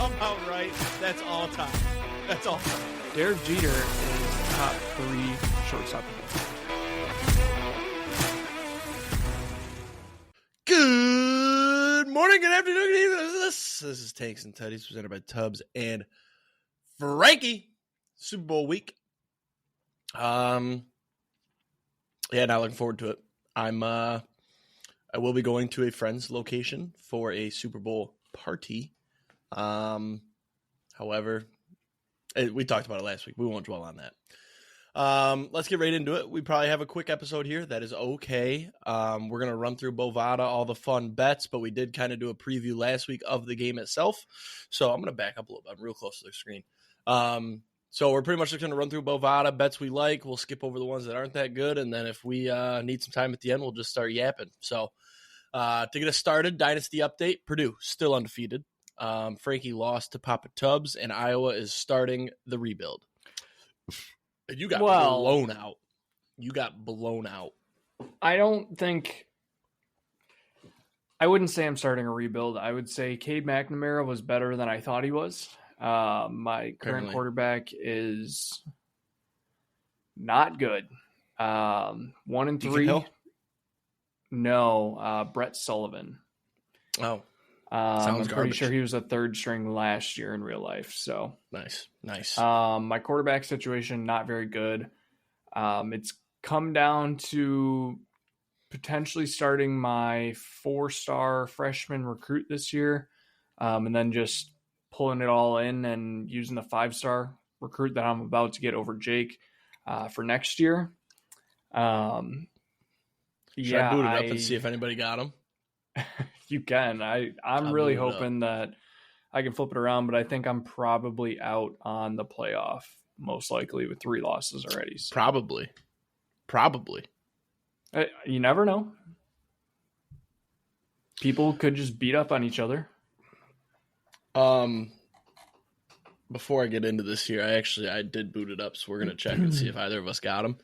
somehow right. That's all time. That's all time. Derek Jeter is top 3 shortstop. Good morning, good afternoon, good evening. This is Tanks and Teddies, presented by Tubbs and Frankie. Super Bowl week. Yeah, not looking forward to it. I will be going to a friend's location for a Super Bowl party. However, we talked about it last week. We won't dwell on that. Let's get right into it. We probably have a quick episode here. That is okay. We're going to run through Bovada, all the fun bets, but we did kind of do a preview last week of the game itself. So I'm going to back up a little bit. I'm real close to the screen. So we're pretty much just going to run through Bovada, bets we like. We'll skip over the ones that aren't that good. And then if we need some time at the end, we'll just start yapping. So to get us started, Dynasty update, Purdue still undefeated. Frankie lost to Papa Tubbs, and Iowa is starting the rebuild. And you got blown out. You got blown out. I wouldn't say I'm starting a rebuild. I would say Cade McNamara was better than I thought he was. My current quarterback is not good. 1-3. No, Brett Sullivan. Oh, I'm pretty sure he was a third string last year in real life. So nice. My quarterback situation, not very good. It's come down to potentially starting my 4-star freshman recruit this year, and then just pulling it all in and using the 5-star recruit that I'm about to get over Jake for next year. Should I boot it up and see if anybody got him? You can. I'm really hoping that I can flip it around, but I think I'm probably out on the playoff, most likely with 3 losses already. So. Probably. You never know. People could just beat up on each other. Before I get into this here, I did boot it up, so we're gonna check and see if either of us got him.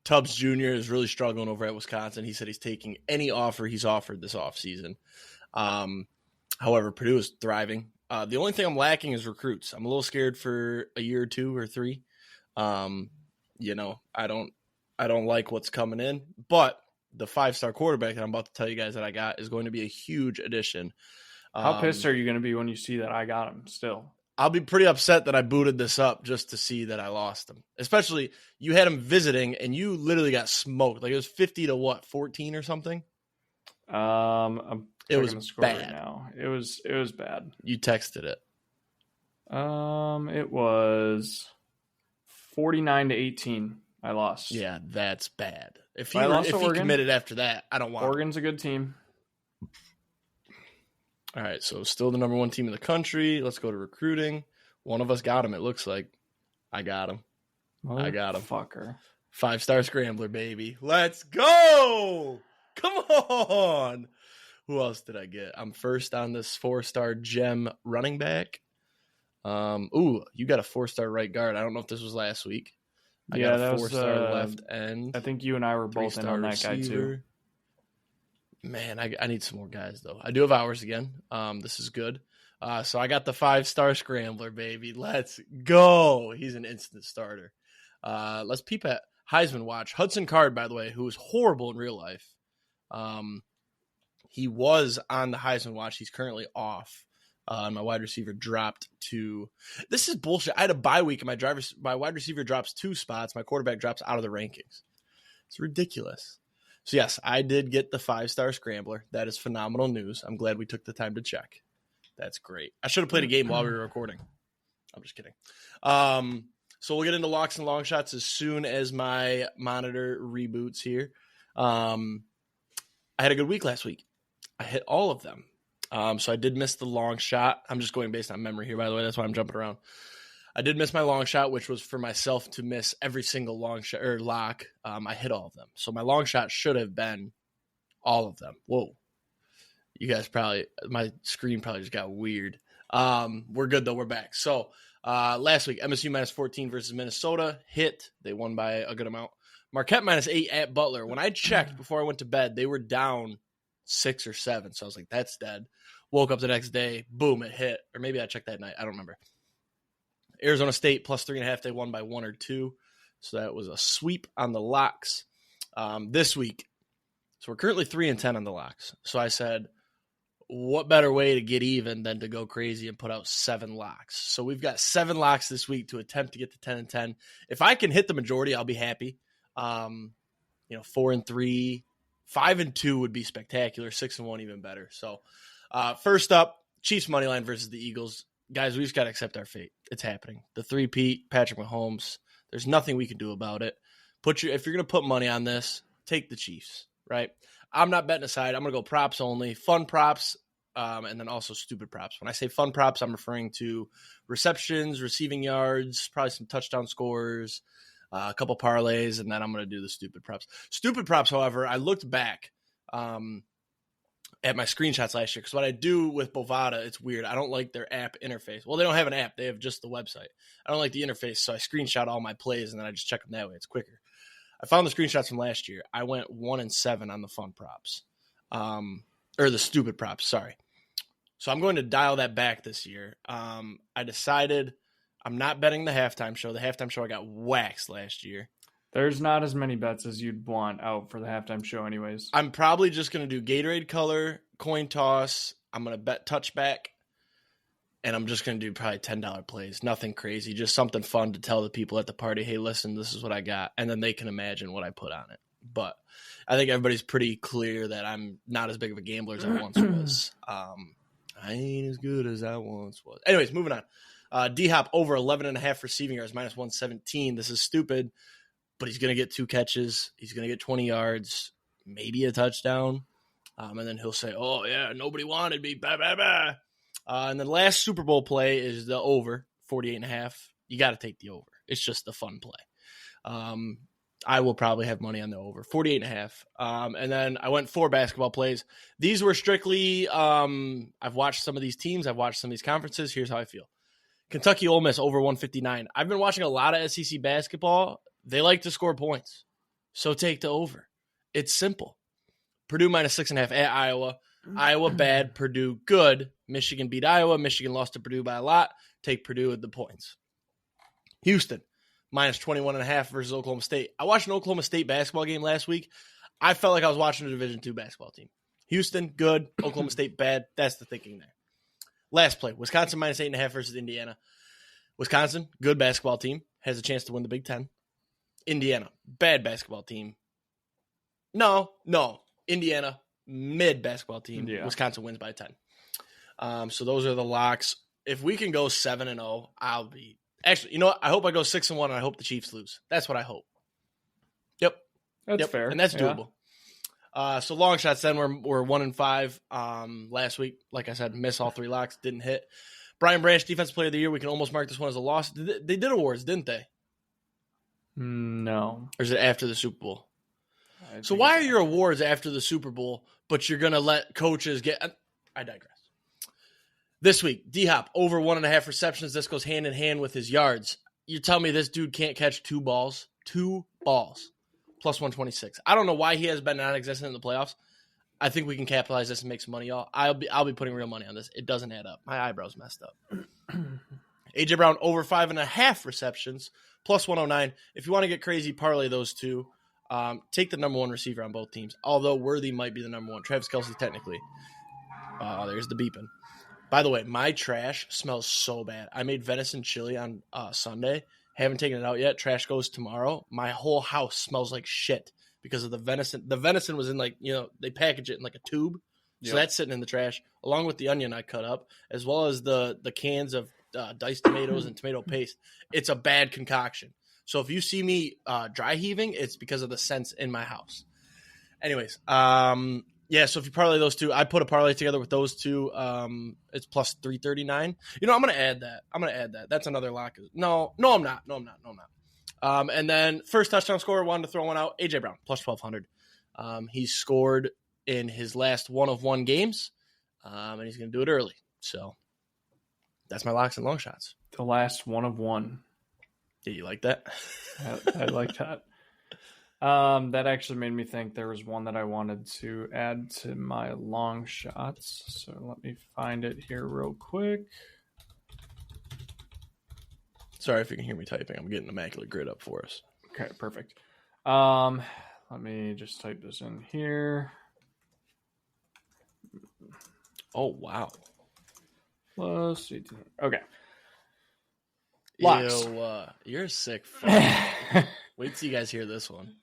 Tubbs Jr. is really struggling over at Wisconsin. He said he's taking any offer he's offered this offseason. However, Purdue is thriving. The only thing I'm lacking is recruits. I'm a little scared for a year or 2 or 3. I don't like what's coming in, but the 5-star quarterback that I'm about to tell you guys that I got is going to be a huge addition. How pissed are you going to be when you see that I got him still? I'll be pretty upset that I booted this up just to see that I lost him. Especially you had him visiting and you literally got smoked. Like it was 50 to 14 or something. I'm it was the score bad. Right now. It was bad. You texted it. It was 49-18. I lost. Yeah, that's bad. If he committed after that, I don't want Oregon's a good team. All right, so still the number 1 team in the country. Let's go to recruiting. One of us got him, it looks like. I got him. Fucker. 5-star scrambler, baby. Let's go! Come on! Who else did I get? I'm first on this 4-star gem running back. You got a 4-star right guard. I don't know if this was last week. I got a 4-star left end. I think you and I were both in on that guy too. Man, I need some more guys, though. I do have hours again. This is good. So I got the 5-star scrambler, baby. Let's go. He's an instant starter. Let's peep at Heisman watch. Hudson Card, by the way, who was horrible in real life. He was on the Heisman watch. He's currently off. My wide receiver dropped to – this is bullshit. I had a bye week, and my wide receiver drops 2 spots. My quarterback drops out of the rankings. It's ridiculous. So, yes, I did get the 5-star scrambler. That is phenomenal news. I'm glad we took the time to check. That's great. I should have played a game while we were recording. I'm just kidding. So we'll get into locks and long shots as soon as my monitor reboots here. I had a good week last week. I hit all of them. So I did miss the long shot. I'm just going based on memory here, by the way. That's why I'm jumping around. I did miss my long shot, which was for myself to miss every single long shot or lock. I hit all of them. So my long shot should have been all of them. Whoa. You guys my screen probably just got weird. We're good though. We're back. So last week, MSU minus 14 versus Minnesota hit. They won by a good amount. Marquette minus 8 at Butler. When I checked before I went to bed, they were down 6 or 7. So I was like, that's dead. Woke up the next day, boom, it hit. Or maybe I checked that night. I don't remember. Arizona State plus 3.5. They won by 1 or 2. So that was a sweep on the locks this week. So we're currently 3-10 on the locks. So I said, what better way to get even than to go crazy and put out 7 locks? So we've got 7 locks this week to attempt to get to 10-10. If I can hit the majority, I'll be happy. 4-3, 5-2 would be spectacular. 6-1 even better. So first up, Chiefs money line versus the Eagles. Guys, we just got to accept our fate. It's happening. The 3-peat, Patrick Mahomes. There's nothing we can do about it. If you're going to put money on this, take the Chiefs, right? I'm not betting aside. I'm going to go props only, fun props, and then also stupid props. When I say fun props, I'm referring to receptions, receiving yards, probably some touchdown scores, a couple parlays, and then I'm going to do the stupid props. Stupid props, however, I looked back at my screenshots last year because what I do with Bovada, it's weird. I don't like their app interface. Well, they don't have an app. They have just the website. I don't like the interface, so I screenshot all my plays, and then I just check them that way. It's quicker. I found the screenshots from last year. I went 1-7 on the fun props, or the stupid props. Sorry. So I'm going to dial that back this year. I decided I'm not betting the halftime show. The halftime show I got waxed last year. There's not as many bets as you'd want out for the halftime show, anyways. I'm probably just going to do Gatorade color, coin toss. I'm going to bet touchback. And I'm just going to do probably $10 plays. Nothing crazy. Just something fun to tell the people at the party, hey, listen, this is what I got. And then they can imagine what I put on it. But I think everybody's pretty clear that I'm not as big of a gambler as I once was. I ain't as good as I once was. Anyways, moving on. D-Hop over 11.5 receiving yards, minus 117. This is stupid, but he's going to get 2 catches. He's going to get 20 yards, maybe a touchdown. And then he'll say, oh, yeah, nobody wanted me. Bah, bah, bah. And the last Super Bowl play is the over, 48.5. You got to take the over. It's just the fun play. I will probably have money on the over, 48.5. And then I went 4 basketball plays. These were strictly, I've watched some of these teams. I've watched some of these conferences. Here's how I feel. Kentucky Ole Miss over 159. I've been watching a lot of SEC basketball. They like to score points. So take the over. It's simple. Purdue minus 6.5 at Iowa. Iowa bad, Purdue good. Michigan beat Iowa. Michigan lost to Purdue by a lot. Take Purdue with the points. Houston minus 21.5 versus Oklahoma State. I watched an Oklahoma State basketball game last week. I felt like I was watching a Division II basketball team. Houston, good. Oklahoma State, bad. That's the thinking there. Last play, Wisconsin minus 8.5 versus Indiana. Wisconsin, good basketball team. Has a chance to win the Big Ten. Indiana, bad basketball team. No. Indiana, mid basketball team. Yeah. Wisconsin wins by 10. So those are the locks. If we can go 7-0, I'll be actually. You know what? I hope I go 6-1, and I hope the Chiefs lose. That's what I hope. Yep, that's fair, and that's doable. So long shots. Then we're 1-5. Last week, like I said, miss all 3 locks. Didn't hit. Brian Branch, Defensive Player of the Year. We can almost mark this one as a loss. They did awards, didn't they? No. Or is it after the Super Bowl? So why are your awards after the Super Bowl, but you're going to let coaches get – I digress. This week, D-Hop, over 1.5 receptions. This goes hand in hand with his yards. You tell me this dude can't catch 2 balls? 2 balls. Plus 126. I don't know why he has been non-existent in the playoffs. I think we can capitalize this and make some money, y'all. I'll be putting real money on this. It doesn't add up. My eyebrows messed up. A.J. Brown, over 5.5 receptions. Plus 109. If you want to get crazy, parlay those 2. Take the number 1 receiver on both teams, although Worthy might be the number 1. Travis Kelce, technically. There's the beeping. By the way, my trash smells so bad. I made venison chili on Sunday. Haven't taken it out yet. Trash goes tomorrow. My whole house smells like shit because of the venison. The venison was in they package it in like a tube. So that's sitting in the trash, along with the onion I cut up, as well as the cans of diced tomatoes and tomato paste. It's a bad concoction. So if you see me dry heaving, it's because of the scents in my house. Anyways, so if you parlay those 2, I put a parlay together with those 2. It's plus 339. I'm going to add that. That's another lock. No, I'm not. And then first touchdown scorer, wanted to throw one out. A.J. Brown, plus 1,200. He's scored in his last 1 of 1 games, and he's going to do it early. So that's my locks and long shots. The last 1 of 1. Yeah, you like that? I like that. That actually made me think there was one that I wanted to add to my long shots. So let me find it here real quick. Sorry if you can hear me typing. I'm getting Immaculate Grid up for us. Okay, perfect. Let me just type this in here. Oh, wow. Plus 18. Okay. Locks. Ew, you're a sick fuck. Wait till you guys hear this one.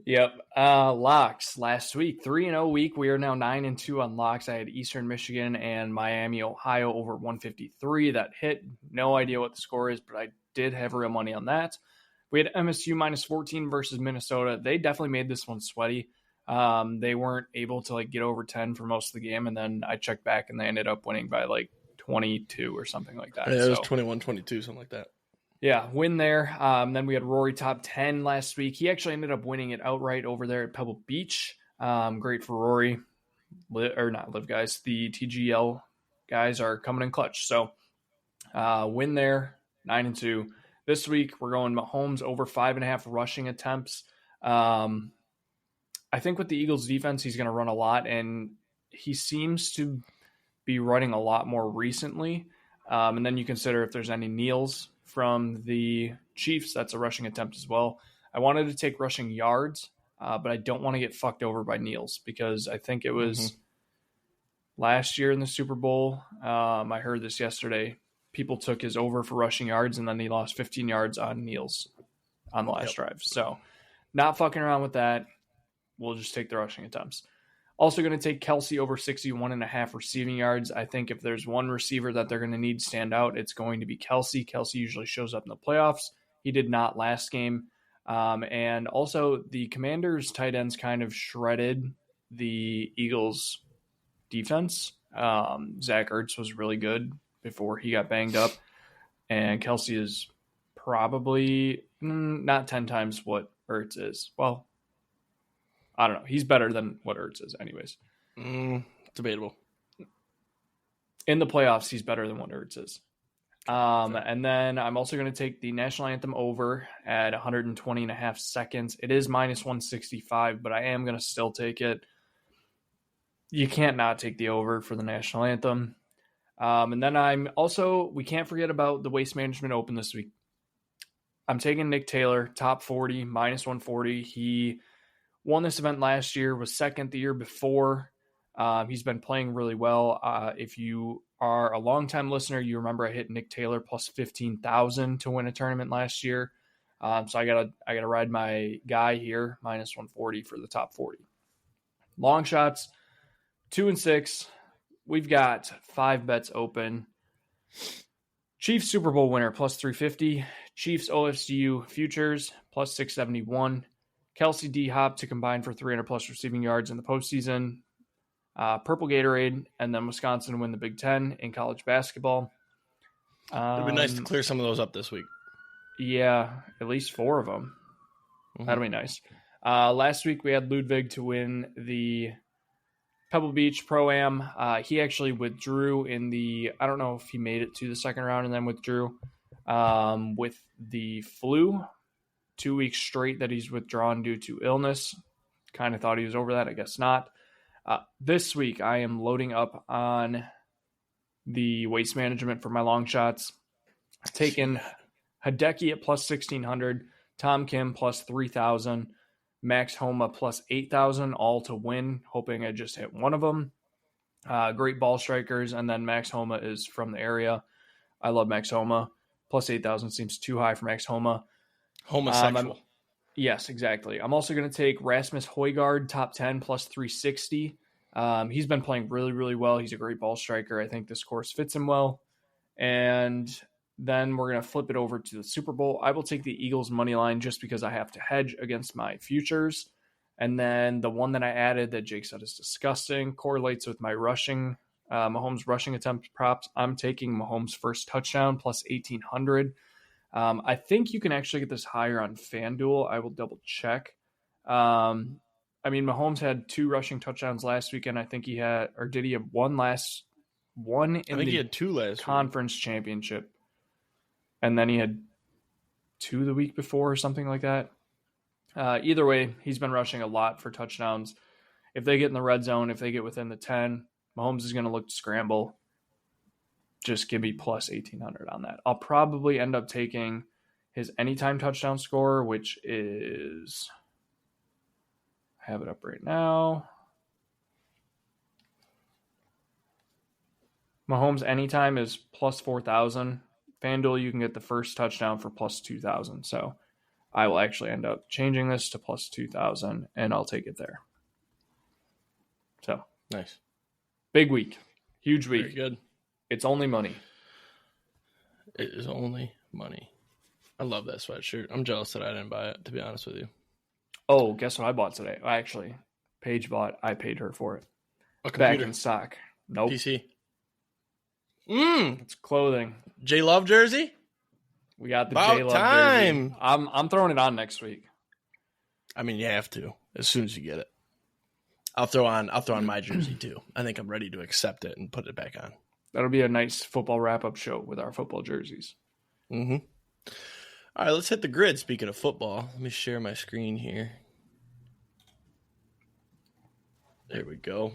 Yep. Locks. Last week, 3-0 week. We are now 9-2 on locks. I had Eastern Michigan and Miami, Ohio over 153. That hit. No idea what the score is, but I did have real money on that. We had MSU minus 14 versus Minnesota. They definitely made this one sweaty. They weren't able to get over 10 for most of the game, and then I checked back and they ended up winning by 22 or something like that. Yeah, it was 21-22, something like that. Yeah, win there. Then we had Rory top 10 last week. He actually ended up winning it outright over there at Pebble Beach. Great for Rory. Not Live guys. The TGL guys are coming in clutch. So win there, 9-2. This week, we're going Mahomes over 5.5 rushing attempts. I think with the Eagles defense, he's going to run a lot, and he seems to be running a lot more recently. And then you consider if there's any kneels from the Chiefs, that's a rushing attempt as well. I wanted to take rushing yards, but I don't want to get fucked over by kneels because I think it was last year in the Super Bowl. I heard this yesterday. People took his over for rushing yards, and then he lost 15 yards on kneels on the last drive. So not fucking around with that. We'll just take the rushing attempts. Also going to take Kelsey over 61.5 receiving yards. I think if there's one receiver that they're going to need to stand out, it's going to be Kelsey. Kelsey usually shows up in the playoffs. He did not last game. And also the Commanders tight ends kind of shredded the Eagles defense. Zach Ertz was really good before he got banged up. And Kelsey is probably not 10 times what Ertz is. Well, I don't know. He's better than what Ertz is anyways. Debatable. In the playoffs, he's better than what Ertz is. And then I'm also going to take the National Anthem over at 120.5 seconds. It is minus 165, but I am going to still take it. You can't not take the over for the National Anthem. And then we can't forget about the Waste Management Open this week. I'm taking Nick Taylor, top 40, minus 140. He won this event last year, was second the year before. He's been playing really well. If you are a longtime listener, you remember I hit Nick Taylor plus 15,000 to win a tournament last year. So I gotta ride my guy here, minus 140 for the top 40. Long shots, 2 and 6. We've got 5 bets open. Chiefs Super Bowl winner plus 350. Chiefs OFCU futures plus 671. Kelsey D Hop to combine for 300 plus receiving yards in the postseason. Purple Gatorade, and then Wisconsin win the Big Ten in college basketball. It'd be nice to clear some of those up this week. Yeah, at least 4 of them. That'll be nice. Last week we had Ludwig to win the Pebble Beach Pro-Am. He actually withdrew I don't know if he made it to the second round and then withdrew with the flu. 2 weeks straight that he's withdrawn due to illness. Kind of thought he was over that. I guess not. This week, I am loading up on the Waste Management for my long shots. Taking Hideki at plus 1,600, Tom Kim plus 3,000, Max Homa plus 8,000, all to win, hoping I just hit one of them. Great ball strikers, and then Max Homa is from the area. I love Max Homa. Plus 8,000 seems too high for Max Homa. Homosexual. Yes, exactly. I'm also going to take Rasmus Højgaard, top 10, plus 360. He's been playing really, really well. He's a great ball striker. I think this course fits him well. And then we're going to flip it over to the Super Bowl. I will take the Eagles money line just because I have to hedge against my futures. And then the one that I added that Jake said is disgusting correlates with my Mahomes rushing attempt props. I'm taking Mahomes first touchdown plus 1,800. I think you can actually get this higher on FanDuel. I will double check. Mahomes had 2 rushing touchdowns last weekend. I think he had, or did he have one in he had 2 last conference championship. And then he had 2 the week before or something like that. Either way, he's been rushing a lot for touchdowns. If they get in the red zone, if they get within the 10, Mahomes is going to look to scramble. Just give me plus 1,800 on that. I'll probably end up taking his anytime touchdown score, which is, I have it up right now. Mahomes anytime is plus 4,000. FanDuel, you can get the first touchdown for plus 2,000. So I will actually end up changing this to plus 2,000, and I'll take it there. So nice. Big week. Huge week. Very good. It's only money. It is only money. I love that sweatshirt. I'm jealous that I didn't buy it, to be honest with you. Oh, guess what I bought today? Actually, Paige bought. I paid her for it. A computer. Back in stock. Nope. PC. It's clothing. J Love jersey? We got the About J Love time. jersey. I'm throwing it on next week. I mean, you have to as soon as you get it. I'll throw on my jersey too. I think I'm ready to accept it and put it back on. That'll be a nice football wrap-up show with our football jerseys. Mm-hmm. All right, let's hit the grid. Speaking of football, let me share my screen here. There we go.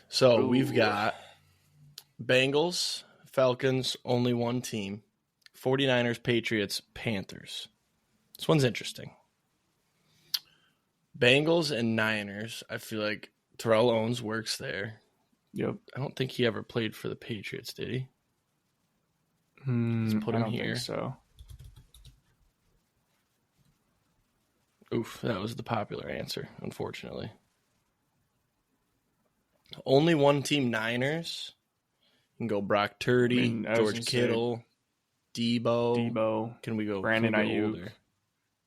So we've got Bengals, Falcons, only one team. 49ers, Patriots, Panthers. This one's interesting. Bengals and Niners, I feel like Terrell Owens works there. Yep. I don't think he ever played for the Patriots, did he? Let's put him I don't here. think so. Oof, that was the popular answer, unfortunately. Only one team, Niners. You can go Brock Purdy, George Kittle, Debo. Can we go Brandon Ayuk? Older?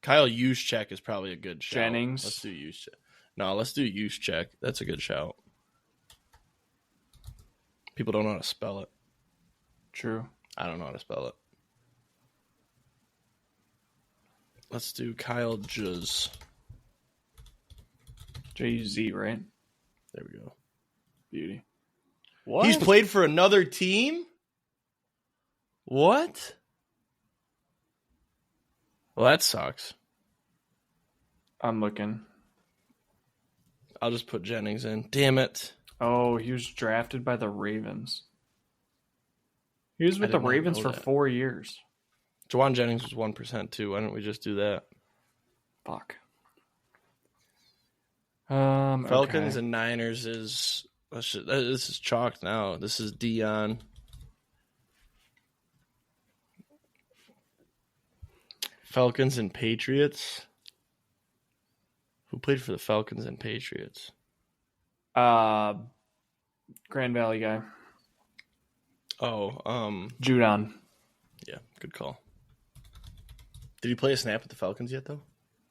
Kyle Juszczyk is probably a good shout. Jennings. Let's do Juszczyk. No, let's do Juszczyk. That's a good shout. People don't know how to spell it. True. I don't know how to spell it. Let's do Kyle Juz. Jay-Z, right? There we go. Beauty. What? He's played for another team? What? Well, that sucks. I'm looking. I'll just put Jennings in. Damn it. Oh, he was drafted by the Ravens. He was with the Ravens for 4 years. Juwan Jennings was 1% too. Why don't we just do that? Fuck. Falcons and Niners is... This is chalked now. This is Dion. Falcons and Patriots. Who played for the Falcons and Patriots? Grand Valley guy. Oh, Judon. Yeah, good call. Did he play a snap with the Falcons yet, though?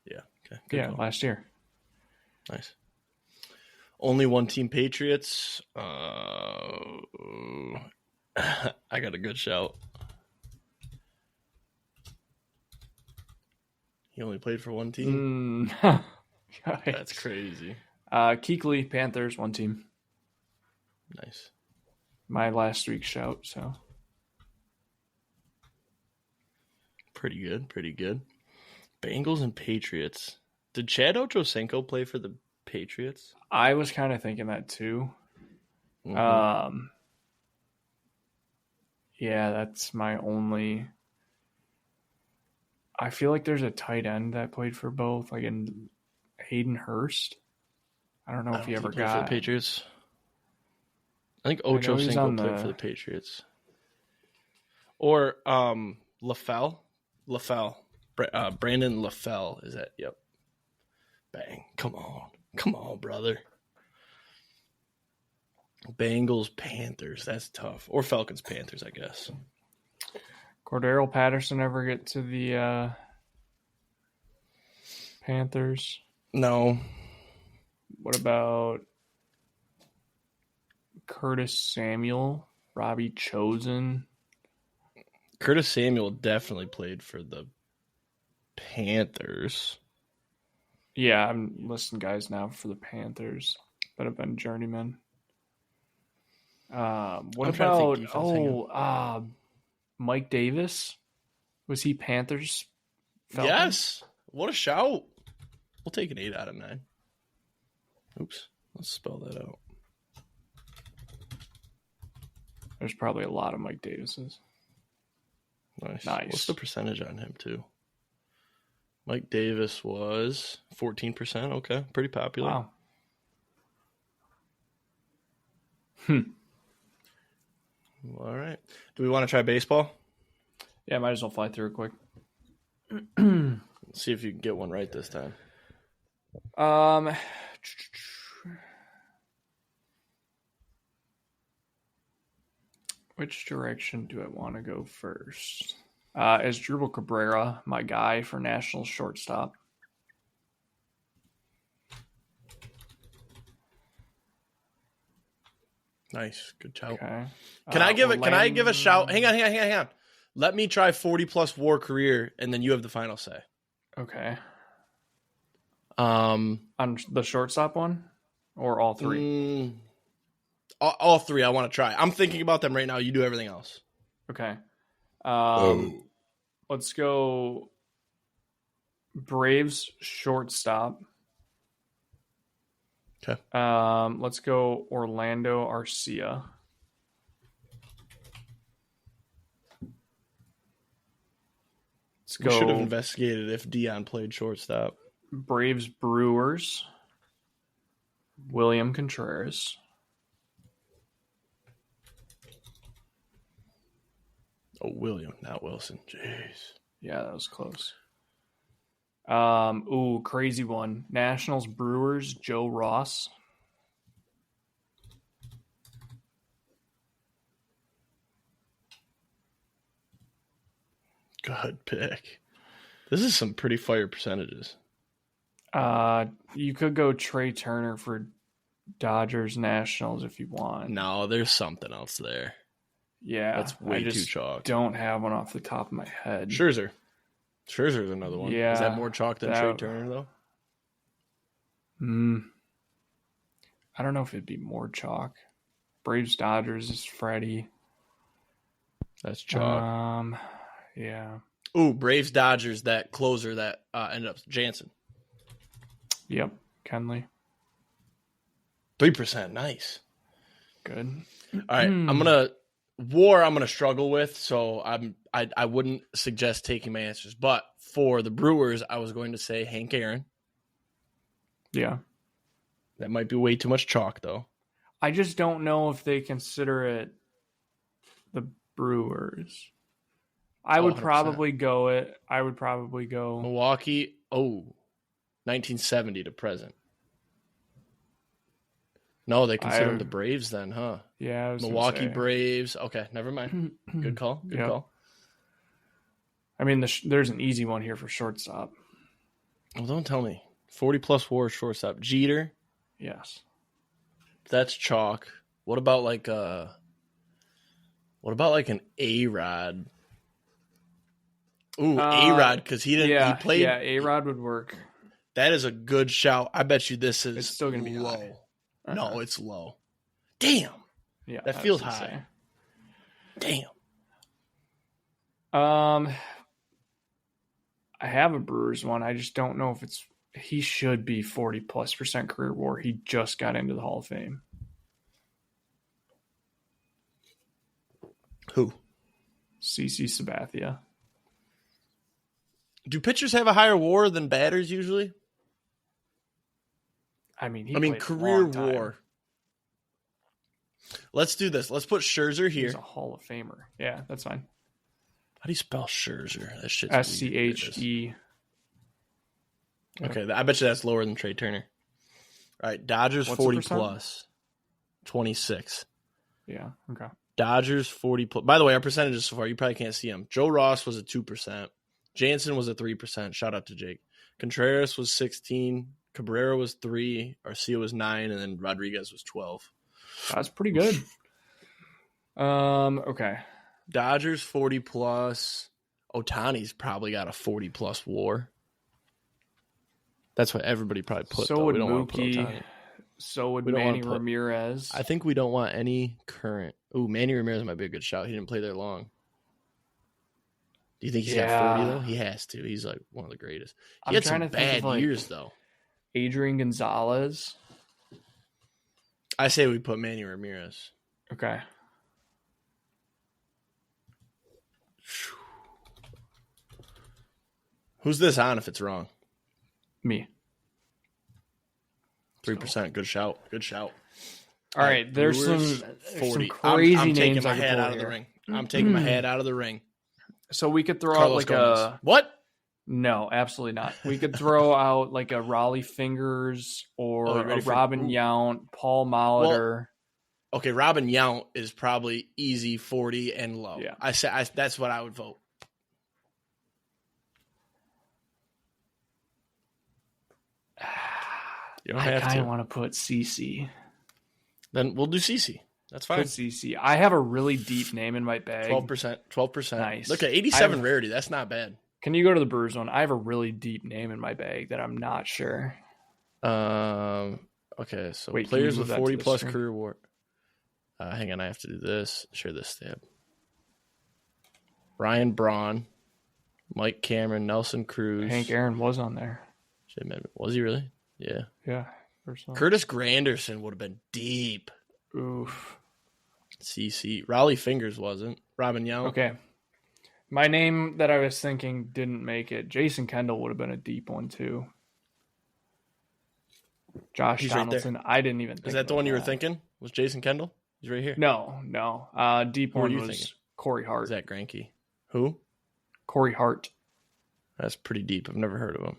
Yeah. Okay. Good call. Last year. Nice. Only one team, Patriots. I got a good shout. He only played for one team? That's crazy. Kuechly, Panthers, one team. Nice. My last week's shout, so. Pretty good, pretty good. Bengals and Patriots. Did Chad Ochocinco play for the Patriots? I was kind of thinking that too. Mm-hmm. Yeah, that's my only... I feel like there's a tight end that played for both, like in Hayden Hurst. I don't know if he ever got for the Patriots. I think Ochocinco played for the Patriots. Or LaFell. Brandon LaFell is that? Yep. Bang. Come on, brother. Bengals, Panthers. That's tough. Or Falcons, Panthers, I guess. Cordero Patterson ever get to the Panthers? No. What about Curtis Samuel? Robbie Chosen? Curtis Samuel definitely played for the Panthers. Yeah, I'm listing guys now for the Panthers that have been journeymen. What about Mike Davis? Was he Panthers? Falcons? Yes. What a shout. We'll take an 8 out of 9. Oops. Let's spell that out. There's probably a lot of Mike Davises. Nice. What's the percentage on him, too? Mike Davis was 14%. Okay. Pretty popular. Wow. All right. Do we want to try baseball? Yeah, might as well fly through it quick. Let's see if you can get one right this time. Which direction do I want to go first? Is Drupal Cabrera my guy for national shortstop? Nice. Good shout. Okay. Can I give a shout? Hang on. Let me try 40+ WAR career, and then you have the final say. Okay. On the shortstop one, or all three? All three. I want to try. I'm thinking about them right now. You do everything else. Okay. Let's go. Braves shortstop. Okay. Let's go Orlando Arcia. We should have investigated if Dion played shortstop. Braves Brewers. William Contreras. Oh, William, not Wilson. Jeez. Yeah, that was close. Crazy one. Nationals Brewers, Joe Ross. Good pick. This is some pretty fire percentages. You could go Trey Turner for Dodgers Nationals if you want. No, there's something else there. Yeah. That's way too chalk. Don't have one off the top of my head. Scherzer's another one. Yeah. Is that more chalk than Trey Turner, though? I don't know if it'd be more chalk. Braves Dodgers is Freddie. That's chalk. Yeah. Ooh, Braves Dodgers, that closer that ended up Jansen. Yep. Kenley. 3%. Nice. Good. All right. I'm gonna struggle with, so I wouldn't suggest taking my answers. But for the Brewers, I was going to say Hank Aaron. Yeah. That might be way too much chalk, though. I just don't know if they consider it the Brewers. I would probably go Milwaukee. 1970 to present. No, they consider them the Braves then, huh? Yeah. Milwaukee Braves. Okay, never mind. Good call. Good call. I mean, there's an easy one here for shortstop. Well, don't tell me. 40+ WAR shortstop. Jeter. Yes. That's chalk. What about like an A-Rod? Ooh, A-Rod, because he didn't. He played. Yeah, A-Rod would work. That is a good shout. I bet you this is. It's still going to be low. high. No, it's low. Damn. Yeah, that feels high. Damn. I have a Brewers one. I just don't know if it's. He should be 40+% career WAR. He just got into the Hall of Fame. Who? CC Sabathia. Do pitchers have a higher WAR than batters usually? I mean, career WAR. Let's do this. Let's put Scherzer here. He's a Hall of Famer. Yeah, that's fine. How do you spell Scherzer? That shit's SCHE. Okay, I bet you that's lower than Trey Turner. All right, Dodgers 40+. 26. Yeah, okay. Dodgers 40+. By the way, our percentages so far, you probably can't see them. Joe Ross was a 2%. Jansen was a 3%. Shout out to Jake. Contreras was 16. Cabrera was 3. Arcia was 9. And then Rodriguez was 12. That's pretty good. Okay. Dodgers 40+. Ohtani's probably got a 40+ WAR. That's what everybody probably put. So would we don't Mookie. So would Manny Ramirez. I think we don't want any current. Ooh, Manny Ramirez might be a good shout. He didn't play there long. Do you think he's got 40 though? He has to. He's like one of the greatest. He had some bad years though. Adrian Gonzalez. I say we put Manny Ramirez. Okay. Who's this on if it's wrong? Me. 3%. Good shout. Good shout. All right. There's some crazy I'm names. taking my hat out of the ring. I'm taking my hat out of the ring. So we could throw Carlos out Gomez. What? No, absolutely not. We could throw out like a Raleigh Fingers or a Robin Yount, Paul Molitor. Well, okay, Robin Yount is probably easy 40 and low. Yeah. That's what I would vote. You don't have to. I kind of want to put CC. Then we'll do CC. That's fine. Put CC. I have a really deep name in my bag. 12%. 12%. Nice. Look at 87 rarity. That's not bad. Can you go to the Brewers one? I have a really deep name in my bag that I'm not sure. Okay, so players with 40-plus career WAR. Hang on, I have to do this. Share this tab. Ryan Braun, Mike Cameron, Nelson Cruz. Hank Aaron was on there. Was he really? Yeah. Yeah. Curtis Granderson would have been deep. Oof. CC. Raleigh Fingers wasn't. Robin Yount. Okay. My name that I was thinking didn't make it. Jason Kendall would have been a deep one too. Josh Donaldson. Right, I didn't even think. Is that the one you were thinking? Was Jason Kendall? He's right here. No. Deep one was thinking? Corey Hart. Is that Greinke? Who? Corey Hart. That's pretty deep. I've never heard of him.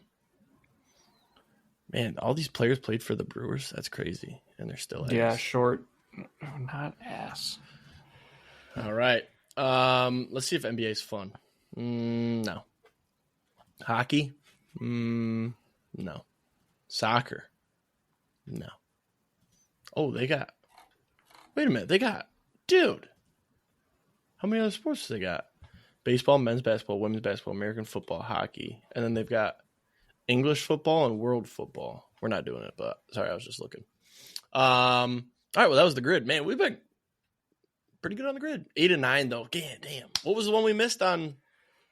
Man, all these players played for the Brewers. That's crazy. And they're still ass. Yeah, short. Not ass. All right. Let's see if NBA is fun. No. Hockey? No. Soccer? No. Oh, they got... Wait a minute. They got... Dude. How many other sports do they got? Baseball, men's basketball, women's basketball, American football, hockey. And then they've got English football and world football. We're not doing it, but... Sorry, I was just looking. All right, well, that was the grid. Man, we've been pretty good on the grid. 8 and 9, though. Damn. What was the one we missed on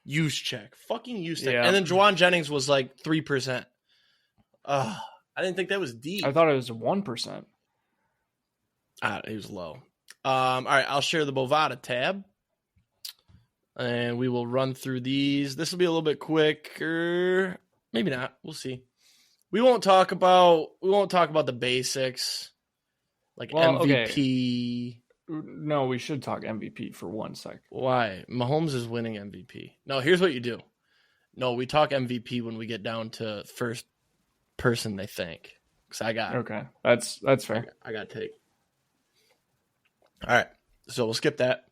use check? Fucking use check. Yeah. And then Juwan Jennings was like 3%. I didn't think that was deep. I thought it was 1%. He was low. All right, I'll share the Bovada tab. And we will run through these. This will be a little bit quicker. Maybe not. We'll see. We won't talk about the basics. Like MVP. Okay. No, we should talk MVP for 1 second. Why? Mahomes is winning MVP. No, here's what you do. No, we talk MVP when we get down to first person they think. Because I got... Okay, that's fair. I got to take. All right, so we'll skip that.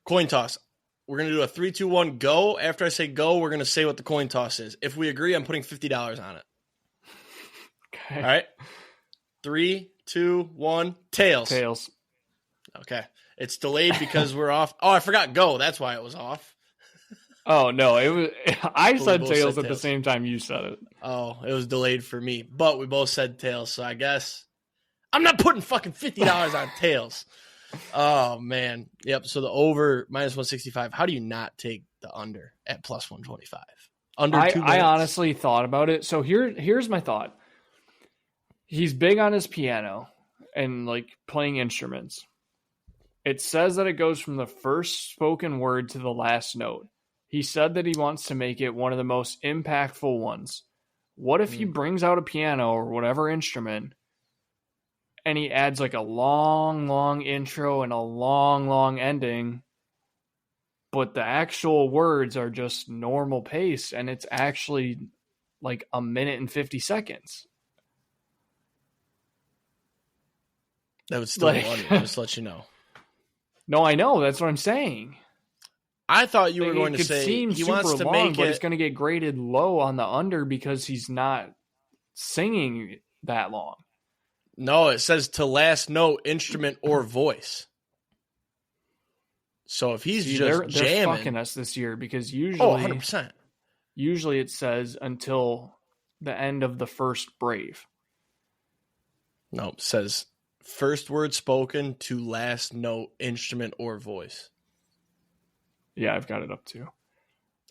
Coin toss. We're going to do a 3, 2, 1, go. After I say go, we're going to say what the coin toss is. If we agree, I'm putting $50 on it. Okay. All right. 3, 2, 1, tails. Tails. Okay. It's delayed because we're off. Oh, I forgot go. That's why it was off. Oh, no. It was. I said tails at the same time you said it. Oh, it was delayed for me. But we both said tails, so I guess I'm not putting fucking $50 on tails. Oh, man. Yep. So the over -165. How do you not take the under at +125? Under 2 minutes? I honestly thought about it. So here's my thought. He's big on his piano and like playing instruments. It says that it goes from the first spoken word to the last note. He said that he wants to make it one of the most impactful ones. What if he brings out a piano or whatever instrument and he adds like a long, long intro and a long, long ending, but the actual words are just normal pace and it's actually like 1 minute and 50 seconds? That would still be under, just to let you know. No, I know. That's what I'm saying. I thought you were going to say he wants to make it, but it's going to get graded low on the under because he's not singing that long. No, it says to last note, instrument or voice. So if he's they're jamming, fucking us this year because 100%. Usually it says until the end of the first brave. No, it says first word spoken to last note, instrument or voice. Yeah, I've got it up too.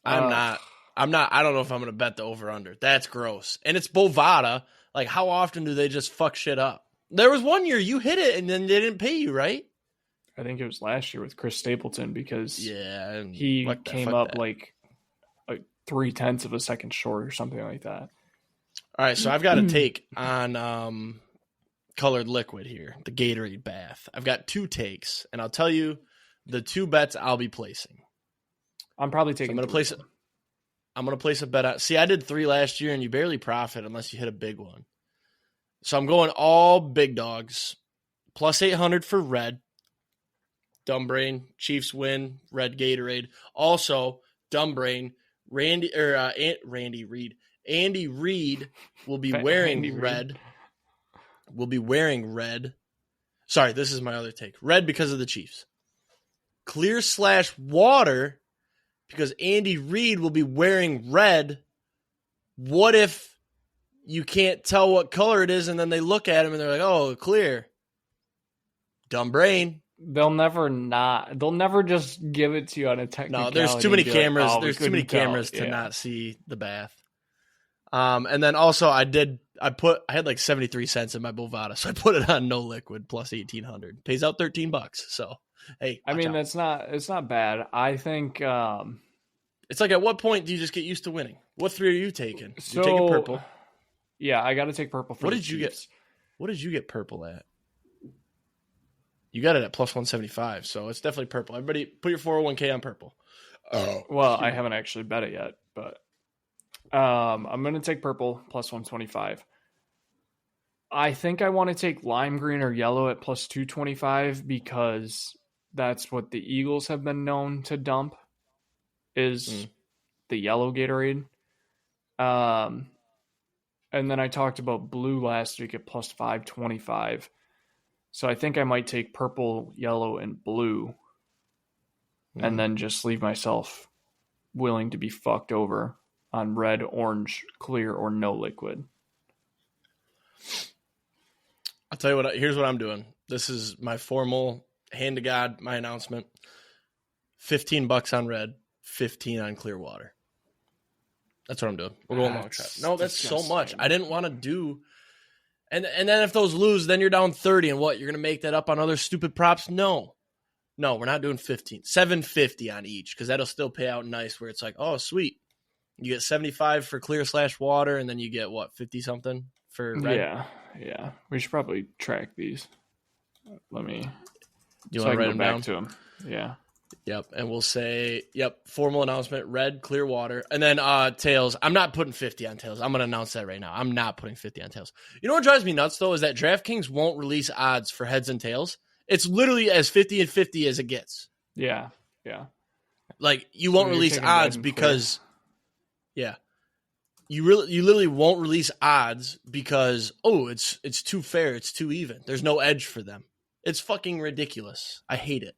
I'm not. I don't know if I'm going to bet the over-under. That's gross. And it's Bovada. Like, how often do they just fuck shit up? There was one year you hit it and then they didn't pay you, right? I think it was last year with Chris Stapleton because he came up like 0.3 of a second short or something like that. All right, so I've got a take on colored liquid here, the Gatorade bath. I've got 2 takes, and I'll tell you the 2 bets I'll be placing. I'm probably taking. I'm going to place a bet on. See, I did 3 last year, and you barely profit unless you hit a big one. So I'm going all big dogs, plus 800 for red. Dumb brain, Chiefs win, red Gatorade. Also, dumb brain, Andy Reid. Andy Reid will be wearing red. Will be wearing red. Sorry, this is my other take. Red because of the Chiefs. Clear/water because Andy Reid will be wearing red. What if you can't tell what color it is and then they look at him and they're like, oh, clear. Dumb brain. They'll never just give it to you on a technical. No, there's too many cameras. There's too many cameras to not see the bath. And then also I had like 73 cents in my Bovada, so I put it on no liquid plus 1,800. Pays out $13. So hey, I mean it's not bad. I think it's like at what point do you just get used to winning? What 3 are you taking? So, you're taking purple. Yeah, I got to take purple. What did you get? What did you get purple at? You got it at plus 175, so it's definitely purple. Everybody, put your 401k on purple. Oh, well, I haven't actually bet it yet, but I'm going to take purple plus 125. I think I want to take lime green or yellow at plus 225 because that's what the Eagles have been known to dump is the yellow Gatorade. And then I talked about blue last week at plus 525. So I think I might take purple, yellow, and blue and then just leave myself willing to be fucked over on red, orange, clear, or no liquid. I'll tell you what. Here's what I'm doing. This is my formal hand to God, my announcement. $15 on red, 15 on clear water. That's what I'm doing. We're going long shot. No, that's disgusting. So much. I didn't want to do. And then if those lose, then you're down 30. And what? You're going to make that up on other stupid props? No, we're not doing 15. $750 on each because that'll still pay out nice where it's like, oh, sweet. You get 75 for clear/water, and then you get, what, 50-something for red? Yeah. We should probably track these. Let me. You want to write them down? To them. Yeah. Yep, and we'll say, formal announcement, red, clear water. And then tails, I'm not putting 50 on tails. I'm going to announce that right now. I'm not putting 50 on tails. You know what drives me nuts, though, is that DraftKings won't release odds for heads and tails. It's literally as 50 and 50 as it gets. Yeah. Like, you won't release odds because, you literally won't release odds because, it's too fair, it's too even. There's no edge for them. It's fucking ridiculous. I hate it.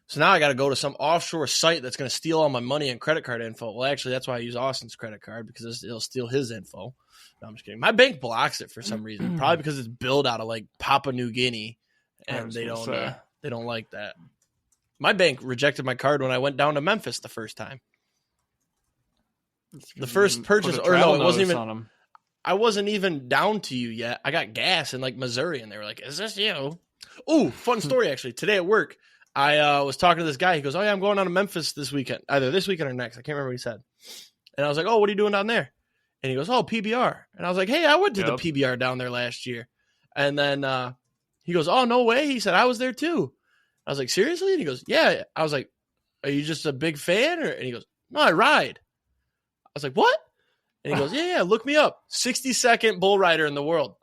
So now I got to go to some offshore site that's going to steal all my money and credit card info. Well, actually, that's why I use Austin's credit card because it'll steal his info. No, I'm just kidding. My bank blocks it for some reason, probably because it's billed out of like Papua New Guinea, and they don't like that. My bank rejected my card when I went down to Memphis the first time. The first purchase, or no, it wasn't even. I wasn't even down to you yet. I got gas in like Missouri, and they were like, "Is this you?" Ooh, fun story actually. Today at work. I was talking to this guy. He goes, oh, yeah, I'm going down to Memphis this weekend. Either this weekend or next. I can't remember what he said. And I was like, oh, what are you doing down there? And he goes, oh, PBR. And I was like, hey, I went to the PBR down there last year. And then he goes, oh, no way. He said, I was there too. I was like, seriously? And he goes, yeah. I was like, are you just a big fan? And he goes, no, I ride. I was like, what? And he goes, yeah, look me up. 62nd bull rider in the world.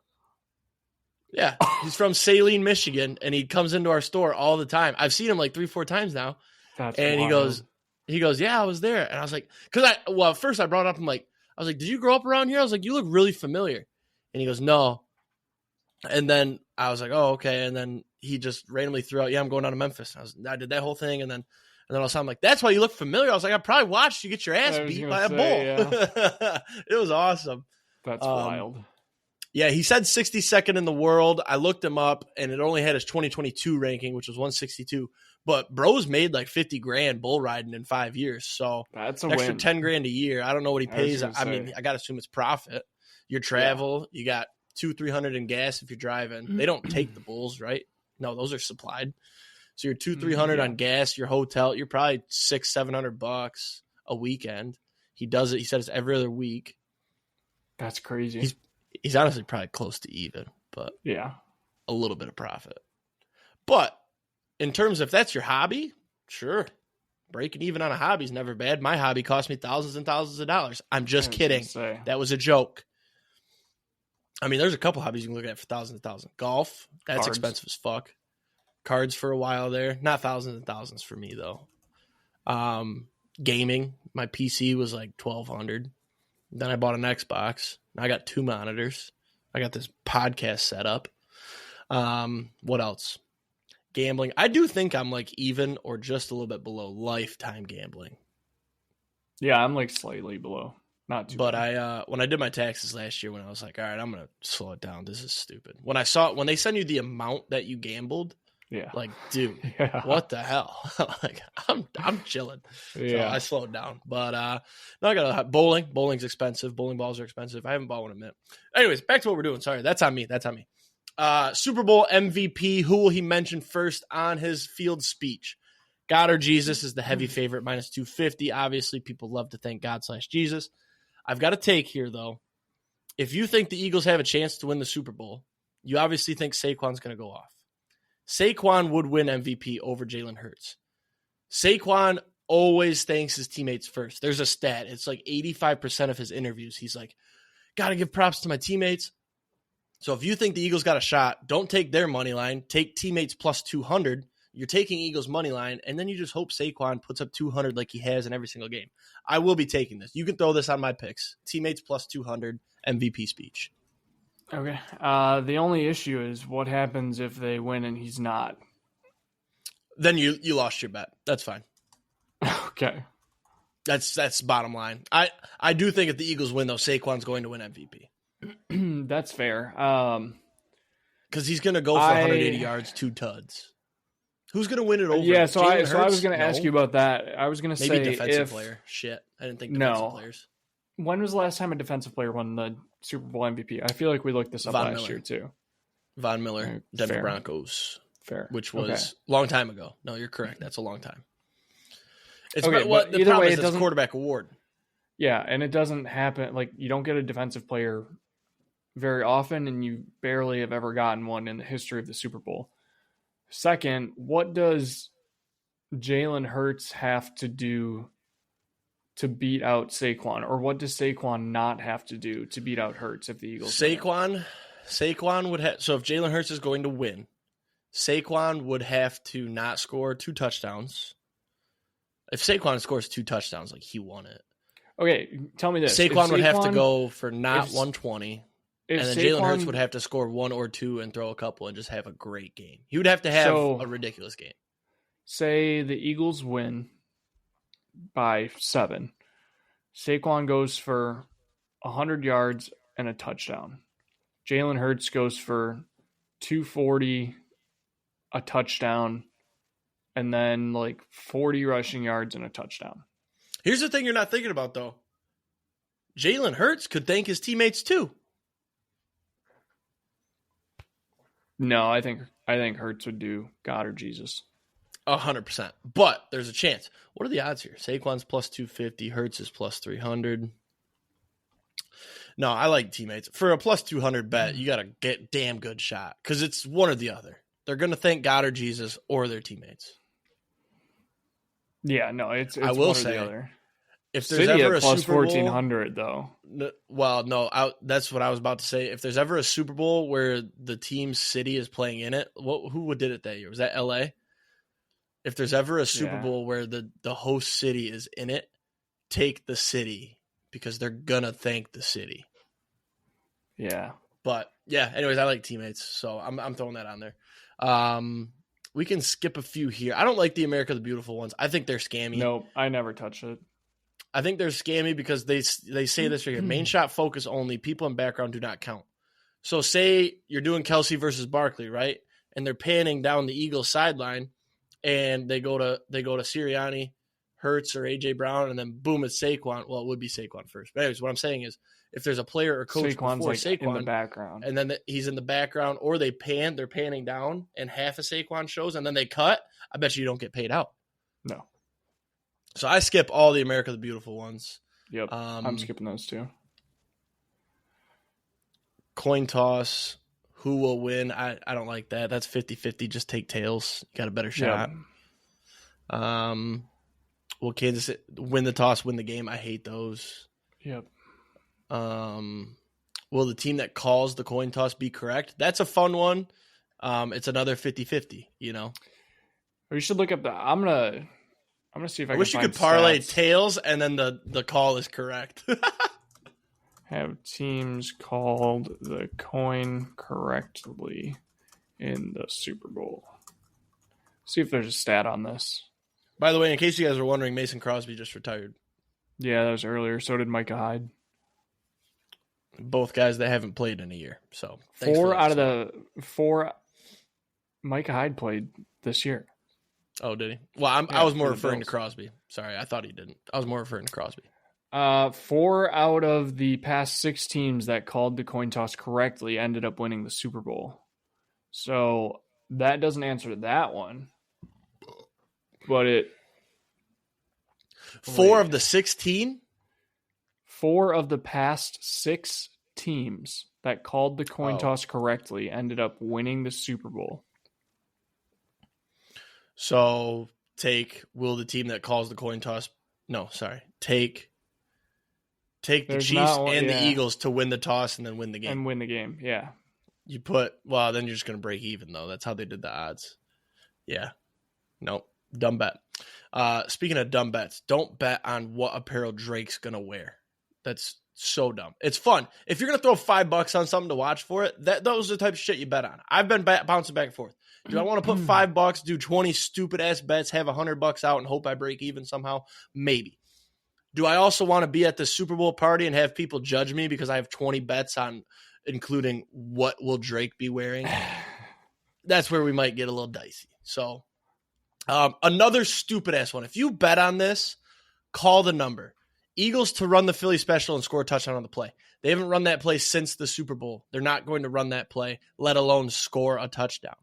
Yeah, he's from Saline, Michigan, and he comes into our store all the time. I've seen him like 3-4 times now. That's and wild. he goes, yeah, I was there. And I was like, at first I brought it up. I was like, did you grow up around here? I was like, you look really familiar. And he goes, no. And then I was like, oh, okay. And then he just randomly threw out, yeah, I'm going down to Memphis. I did that whole thing. And then all of a sudden I'm like, that's why you look familiar. I was like, I probably watched you get your ass beat by a bull. Yeah. It was awesome. That's wild. Yeah, he said 62nd in the world. I looked him up, and it only had his 2022 ranking, which was 162. But bro's made like 50 grand bull riding in 5 years. So That's a an extra win. 10 grand a year. I don't know what he pays. I mean, I got to assume it's profit. Your travel, you got 200-300 in gas if you're driving. They don't take the bulls, right? No, those are supplied. So you're 200-300 on gas, your hotel, you're probably $600-700 a weekend. He does it. He said it's every other week. That's crazy. He's honestly probably close to even, but yeah, a little bit of profit. But in terms of if that's your hobby, sure. Breaking even on a hobby is never bad. My hobby cost me thousands and thousands of dollars. I'm just kidding. That was a joke. I mean, there's a couple hobbies you can look at for thousands and thousands. Golf, that's expensive as fuck. Cards for a while there. Not thousands and thousands for me, though. Gaming, my PC was like $1,200. Then I bought an Xbox. I got 2 monitors. I got this podcast set up. What else? Gambling. I do think I'm like even or just a little bit below lifetime gambling. Yeah, I'm like slightly below. Not too But bad. when I did my taxes last year, when I was like, all right, I'm going to slow it down. This is stupid. When they send you the amount that you gambled, like, dude, what the hell? Like, I'm chilling. Yeah. So I slowed down. But no, I got bowling. Bowling's expensive. Bowling balls are expensive. I haven't bought one in a minute. Anyways, back to what we're doing. Sorry, that's on me. Super Bowl MVP. Who will he mention first on his field speech? God or Jesus is the heavy favorite, minus 250. Obviously, people love to thank God/Jesus. I've got a take here, though. If you think the Eagles have a chance to win the Super Bowl, you obviously think Saquon's going to go off. Saquon would win MVP over Jalen Hurts. Saquon always thanks his teammates first. There's a stat. It's like 85% of his interviews. He's like, got to give props to my teammates. So if you think the Eagles got a shot, don't take their money line. Take teammates plus 200. You're taking Eagles money line, and then you just hope Saquon puts up 200 like he has in every single game. I will be taking this. You can throw this on my picks. Teammates plus 200, MVP speech. Okay. The only issue is what happens if they win and he's not. Then you lost your bet. That's fine. Okay. That's bottom line. I do think if the Eagles win, though, Saquon's going to win MVP. That's fair. Because he's going to go for 180 yards, 2 tuds. Who's going to win it over? Yeah, so I was going to ask you about that. I was going to say maybe defensive player. Shit, I didn't think defensive players. When was the last time a defensive player won the Super Bowl MVP? I feel like we looked this up last year too. Von Miller, Denver Broncos. Fair. Which was a long time ago. No, you're correct. That's a long time. It's okay, but the problem is it's a quarterback award. Yeah, and it doesn't happen. Like, you don't get a defensive player very often, and you barely have ever gotten one in the history of the Super Bowl. Second, what does Jalen Hurts have to do to beat out Saquon? Or what does Saquon not have to do to beat out Hurts if the Eagles win? Saquon would have... So if Jalen Hurts is going to win, Saquon would have to not score 2 touchdowns. If Saquon scores 2 touchdowns, like, he won it. Okay, tell me this. Saquon would have to go for not 120. And then Jalen Hurts would have to score 1 or 2 and throw a couple and just have a great game. He would have to have a ridiculous game. Say the Eagles win by 7. Saquon goes for 100 yards and a touchdown. Jalen Hurts goes for 240, a touchdown, and then like 40 rushing yards and a touchdown. Here's the thing you're not thinking about, though. Jalen Hurts could thank his teammates, too. No, I think Hurts would do God or Jesus. 100%. But there's a chance. What are the odds here? Saquon's plus 250. Hurts is plus 300. No, I like teammates. For a plus 200 bet, you got to get damn good shot because it's one or the other. They're going to thank God or Jesus or their teammates. Yeah, no, it's I will one say, or the other. If there's ever a plus Super Bowl, 1,400 though. Well, no, that's what I was about to say. If there's ever a Super Bowl where the team's city is playing in it, who did it that year? Was that LA? If there's ever a Super Bowl where the host city is in it, take the city because they're gonna thank the city. Yeah. But yeah, anyways, I like teammates, so I'm throwing that on there. We can skip a few here. I don't like the America the Beautiful ones. I think they're scammy. Nope, I never touch it. I think they're scammy because they say this right here. Main shot focus only. People in background do not count. So say you're doing Kelsey versus Barkley, right? And they're panning down the Eagles sideline, and they go to Sirianni, Hurts, or AJ Brown, and then boom, it's Saquon. Well, it would be Saquon first. But anyways, what I'm saying is, if there's a player or coach Saquon's before like Saquon in the background, and then he's in the background, or they're panning down, and half of Saquon shows, and then they cut, I bet you don't get paid out. No. So I skip all the America the Beautiful ones. Yep, I'm skipping those too. Coin toss, who will win? I don't like that. That's 50-50. Just take tails. You got a better shot. Will Kansas win the toss, win the game? I hate those. Yep. Will the team that calls the coin toss be correct? That's a fun one. It's another 50-50, you know. We should look up I'm gonna see if I wish can you find could parlay stats. tails and then the call is correct. Have teams called the coin correctly in the Super Bowl? See if there's a stat on this. By the way, in case you guys were wondering, Mason Crosby just retired. Yeah, that was earlier. So did Micah Hyde. Both guys that haven't played in a year. So four out of the four. Micah Hyde played this year. Oh, did he? Well, I was more referring to Crosby. Sorry, I thought he didn't. I was more referring to Crosby. 4 out of the past 6 teams that called the coin toss correctly ended up winning the Super Bowl. So that doesn't answer that one. But it... 4 of the 16? 4 of the past 6 teams that called the coin toss correctly ended up winning the Super Bowl. So will the team that calls the coin toss... No, sorry. Take the Chiefs and the Eagles to win the toss and then win the game. And win the game, yeah. You put... Well, then you're just going to break even, though. That's how they did the odds. Yeah. Nope. Dumb bet. Speaking of dumb bets, don't bet on what apparel Drake's going to wear. That's so dumb. It's fun. If you're going to throw $5 on something to watch for it, those are the type of shit you bet on. I've been bouncing back and forth. Do I want to put $5, do 20 stupid-ass bets, have $100 out, and hope I break even somehow? Maybe. Do I also want to be at the Super Bowl party and have people judge me because I have 20 bets on, including what will Drake be wearing? That's where we might get a little dicey. So, another stupid-ass one. If you bet on this, call the number. Eagles to run the Philly special and score a touchdown on the play. They haven't run that play since the Super Bowl. They're not going to run that play, let alone score a touchdown.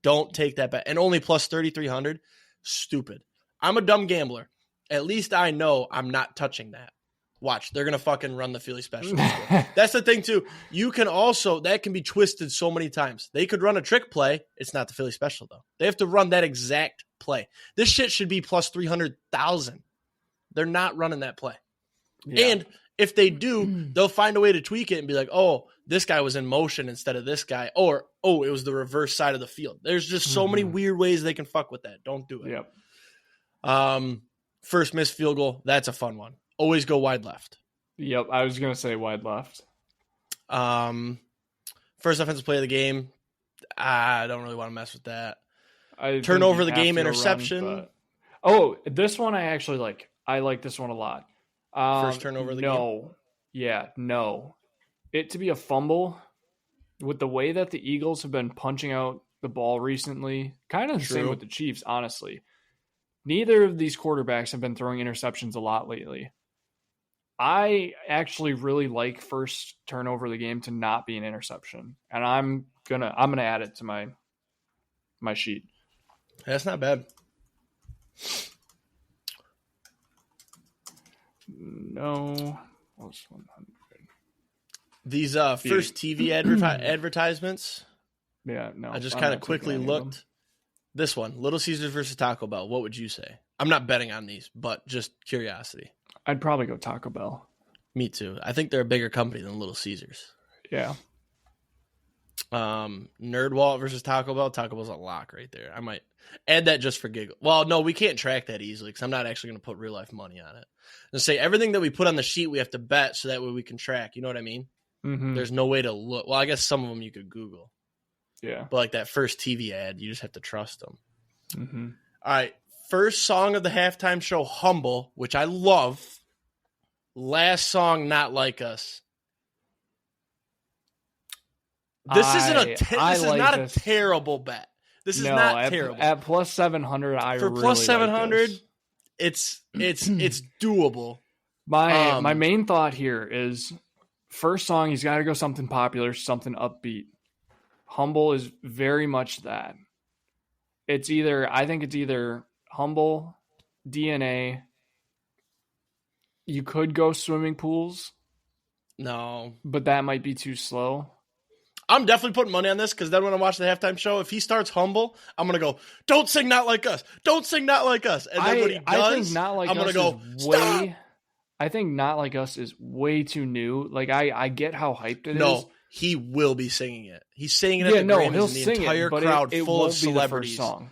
Don't take that bet. And only plus 3,300? Stupid. I'm a dumb gambler. At least I know I'm not touching that. Watch. They're going to fucking run the Philly special. That's the thing, too. You can also, that can be twisted so many times. They could run a trick play. It's not the Philly special, though. They have to run that exact play. This shit should be plus 300,000. They're not running that play. Yeah. And if they do, they'll find a way to tweak it and be like, oh, this guy was in motion instead of this guy. Or, oh, it was the reverse side of the field. There's just so many weird ways they can fuck with that. Don't do it. Yep. First missed field goal. That's a fun one. Always go wide left. Yep. I was going to say wide left. First offensive play of the game. I don't really want to mess with that. Turnover the game interception. Run, oh, this one I actually like. I like this one a lot. First turnover of the game? No. Yeah, no. It to be a fumble, with the way that the Eagles have been punching out the ball recently, kind of the same with the Chiefs, honestly. Neither of these quarterbacks have been throwing interceptions a lot lately. I actually really like first turnover of the game to not be an interception, and I'm gonna add it to my sheet. That's not bad. No. These first TV advertisements. Yeah, no. I just kind of quickly looked. This one, Little Caesars versus Taco Bell. What would you say? I'm not betting on these, but just curiosity. I'd probably go Taco Bell. Me too. I think they're a bigger company than Little Caesars. Yeah. NerdWallet versus Taco Bell. Taco Bell's a lock right there. I might add that just for giggle. Well, no, we can't track that easily because I'm not actually going to put real life money on it. And say everything that we put on the sheet we have to bet so that way we can track. You know what I mean? Mm-hmm. There's no way to look. Well, I guess some of them you could Google. Yeah. But like that first TV ad, you just have to trust them. Mm-hmm. All right. First song of the halftime show, Humble, which I love. Last song, Not Like Us. This isn't a I this is like not this. a terrible bet. This is No, not terrible. At plus 700, I For really plus like 700, this. it's doable. My main thought here is first song, he's got to go something popular, something upbeat. Humble is very much that. I think it's either Humble, DNA. You could go swimming pools. No. But that might be too slow. I'm definitely putting money on this because then when I watch the halftime show, if he starts Humble, I'm going to go, don't sing Not Like Us. Don't sing Not Like Us. And then when he does, I think Not Like I'm going to go, stop. I think Not Like Us is way too new. Like, I get how hyped it is. No, he will be singing it. He's singing it at the Grammys, he'll and the sing entire it, crowd it full won't of be celebrities. The first song.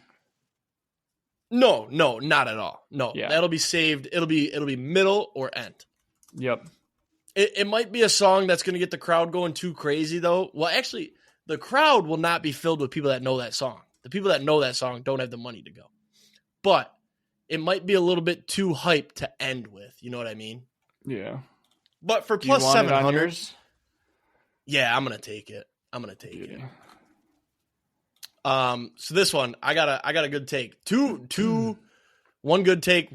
No, not at all. No, yeah. That'll be saved. It'll be middle or end. Yep. It might be a song that's going to get the crowd going too crazy, though. Well, actually, the crowd will not be filled with people that know that song. The people that know that song don't have the money to go. But it might be a little bit too hype to end with. You know what I mean? Yeah. But for plus 700, yeah, I'm going to take it. So this one, I got a good take. One good take,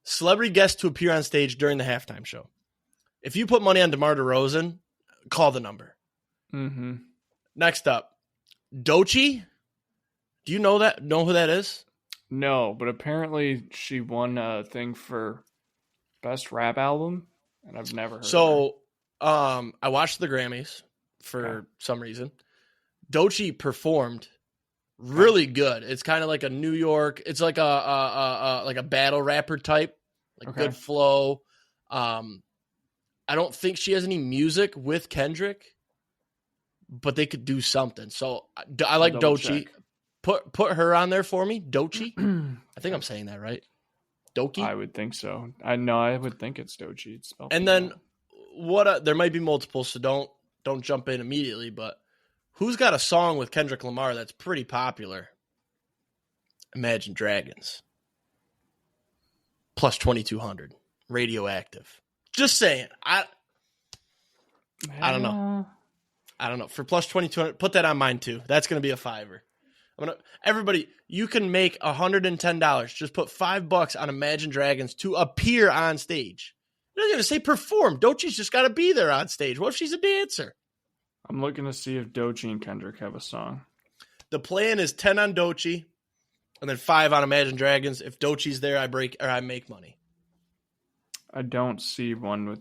celebrity guest to appear on stage during the halftime show. If you put money on DeMar DeRozan, call the number. Mm-hmm. Next up, Doechii. Do you know who that is? No, but apparently she won a thing for best rap album, and I've never heard of her. I watched the Grammys for some reason. Doechii performed really good. It's kind of like a New York. It's like a battle rapper type, good flow. I don't think she has any music with Kendrick, but they could do something. So I like Doechii. Put her on there for me, Doechii. I think I'm saying that right. Doechii? I would think so. I would think it's Doechii. It's spelled and then there might be multiple, so don't jump in immediately. But who's got a song with Kendrick Lamar that's pretty popular? Imagine Dragons. Plus 2,200. Radioactive. Just saying. I don't know. I don't know. For plus 2,200, put that on mine too. That's going to be a $5. Everybody, you can make $110. Just put $5 on Imagine Dragons to appear on stage. You're not going to say perform. Doechii's just got to be there on stage. What if she's a dancer? I'm looking to see if Doechii and Kendrick have a song. The plan is 10 on Doechii and then 5 on Imagine Dragons. If Doechii's there, I make money. I don't see one with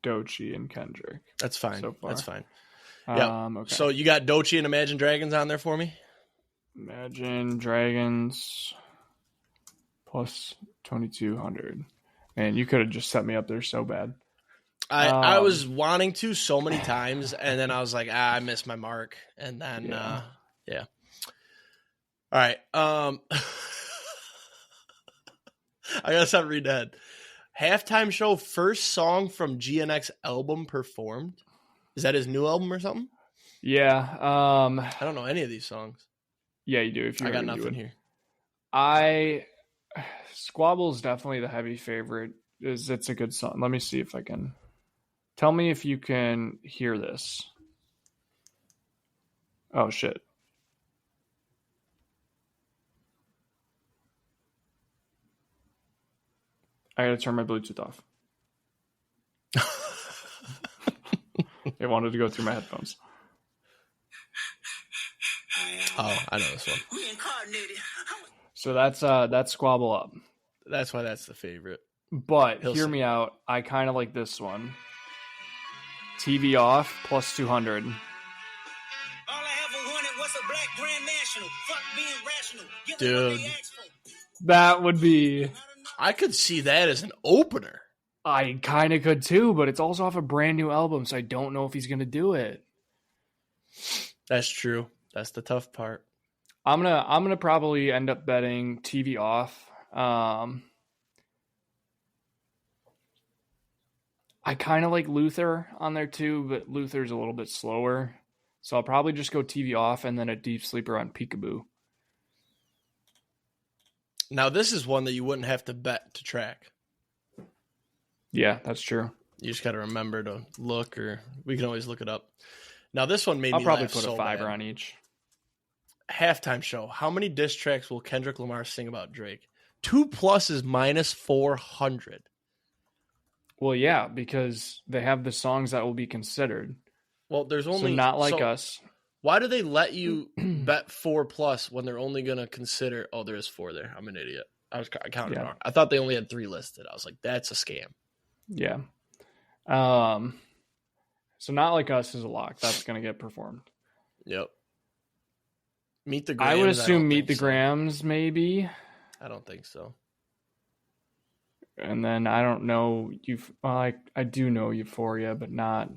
Doechii and Kendrick. That's fine. So far. That's fine. Yeah. Okay. So you got Doechii and Imagine Dragons on there for me? Imagine Dragons plus 2,200. Man, you could have just set me up there so bad. I was wanting to so many times, and then I was like, I missed my mark. And then, yeah. All right. I got to stop reading ahead. Halftime show, first song from GNX album performed. Is that his new album or something? Yeah. I don't know any of these songs. Yeah, you do. If you I got nothing here. Squabble is definitely the heavy favorite. It's a good song. Let me see if I can. Tell me if you can hear this. Oh shit. I gotta turn my Bluetooth off. It wanted to go through my headphones. Oh, I know this one. So that's Squabble Up. That's why that's the favorite. But hear me out. I kind of like this one. TV Off plus 200. All I ever wanted was a black grand national. Fuck being rational. Dude. That would be... I could see that as an opener. I kind of could too, but it's also off a brand new album, so I don't know if he's going to do it. That's true. That's the tough part. I'm gonna probably end up betting TV Off. I kind of like Luther on there too, but Luther's a little bit slower. So I'll probably just go TV Off and then a deep sleeper on Peekaboo. Now, this is one that you wouldn't have to bet to track. Yeah, that's true. You just got to remember to look, or we can always look it up. Now, this one made I'll me probably laugh put so a fiver bad. on each. Halftime show. How many diss tracks will Kendrick Lamar sing about Drake? 2+ is minus 400. Well, yeah, because they have the songs that will be considered. Well, there's only So not like us. Why do they let you bet 4+ when they're only going to consider? Oh, there is 4 there. I'm an idiot. I counted wrong. I thought they only had 3 listed. I was like, that's a scam. Yeah. So not like us is a lock. That's going to get performed. Yep. Meet the Grams. I would assume Meet the Grams, maybe. I don't think so. And then I don't know. I do know Euphoria, but not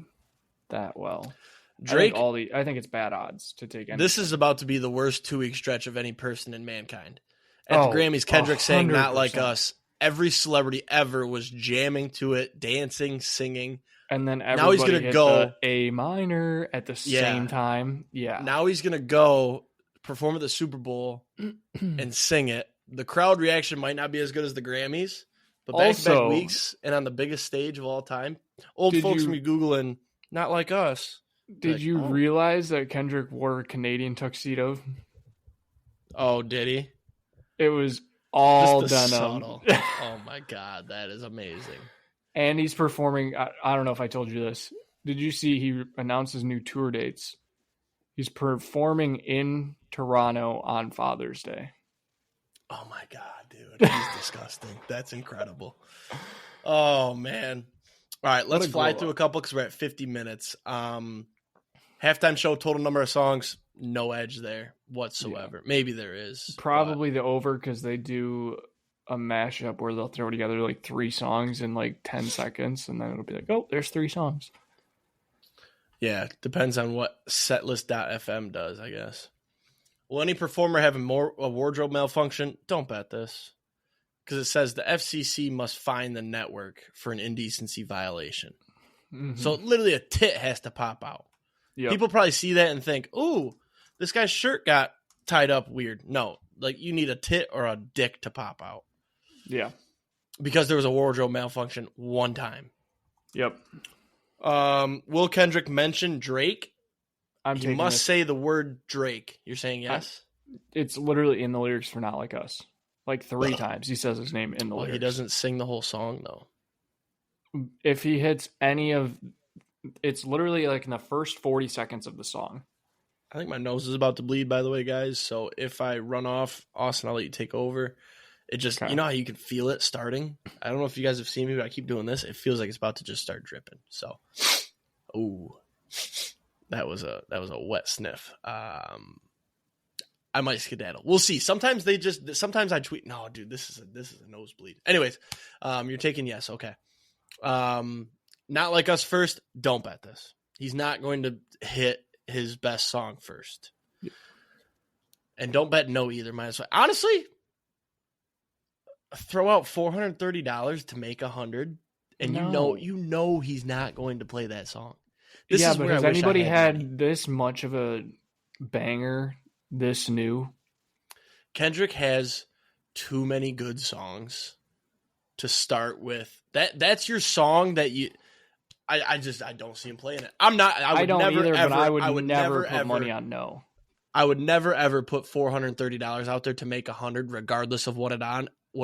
that well. Drake. I think it's bad odds to take. This is about to be the worst 2-week stretch of any person in mankind. At the Grammys, Kendrick saying "Not Like Us." Every celebrity ever was jamming to it, dancing, singing. And then now he's gonna go A minor at the same time. Yeah. Now he's gonna go perform at the Super Bowl and sing it. The crowd reaction might not be as good as the Grammys, but back-to-back weeks and on the biggest stage of all time, old folks will be Googling "Not Like Us." Did you realize that Kendrick wore a Canadian tuxedo? Oh, did he? It was all denim. Subtle. Oh my God, that is amazing. And he's performing. I don't know if I told you this. Did you see he announced his new tour dates? He's performing in Toronto on Father's Day. Oh my God, dude. He's disgusting. That's incredible. Oh, man. All right, let's fly through a couple because we're at 50 minutes. Halftime show, total number of songs, no edge there whatsoever. Yeah. Maybe there is. Probably the over because they do a mashup where they'll throw together like 3 songs in like 10 seconds, and then it'll be like, oh, there's 3 songs. Yeah, depends on what setlist.fm does, I guess. Will any performer have a wardrobe malfunction? Don't bet this. Because it says the FCC must fine the network for an indecency violation. Mm-hmm. So literally a tit has to pop out. Yep. People probably see that and think, ooh, this guy's shirt got tied up weird. No, like you need a tit or a dick to pop out. Yeah. Because there was a wardrobe malfunction one time. Yep. Will Kendrick mention Drake? He must say the word Drake. You're saying yes? It's literally in the lyrics for Not Like Us. Like 3 times he says his name in the lyrics. He doesn't sing the whole song, though. If he hits any of... It's literally like in the first 40 seconds of the song. I think my nose is about to bleed, by the way, guys. So if I run off, Austin, I'll let you take over. It just... Okay. You know how you can feel it starting? I don't know if you guys have seen me, but I keep doing this. It feels like it's about to just start dripping. So... Ooh. That was a wet sniff. I might skedaddle. We'll see. Sometimes I tweet, no, dude, this is a nosebleed. Anyways, you're taking yes. Okay. Not Like Us first. Don't bet this. He's not going to hit his best song first. Yeah. And don't bet no either. Honestly, throw out $430 to make 100, and you know he's not going to play that song. But has anybody had this much of a banger this new? Kendrick has too many good songs to start with. That's your song that you... I don't see him playing it. I would never put money on no. I would never ever put $430 out there to make 100, regardless of what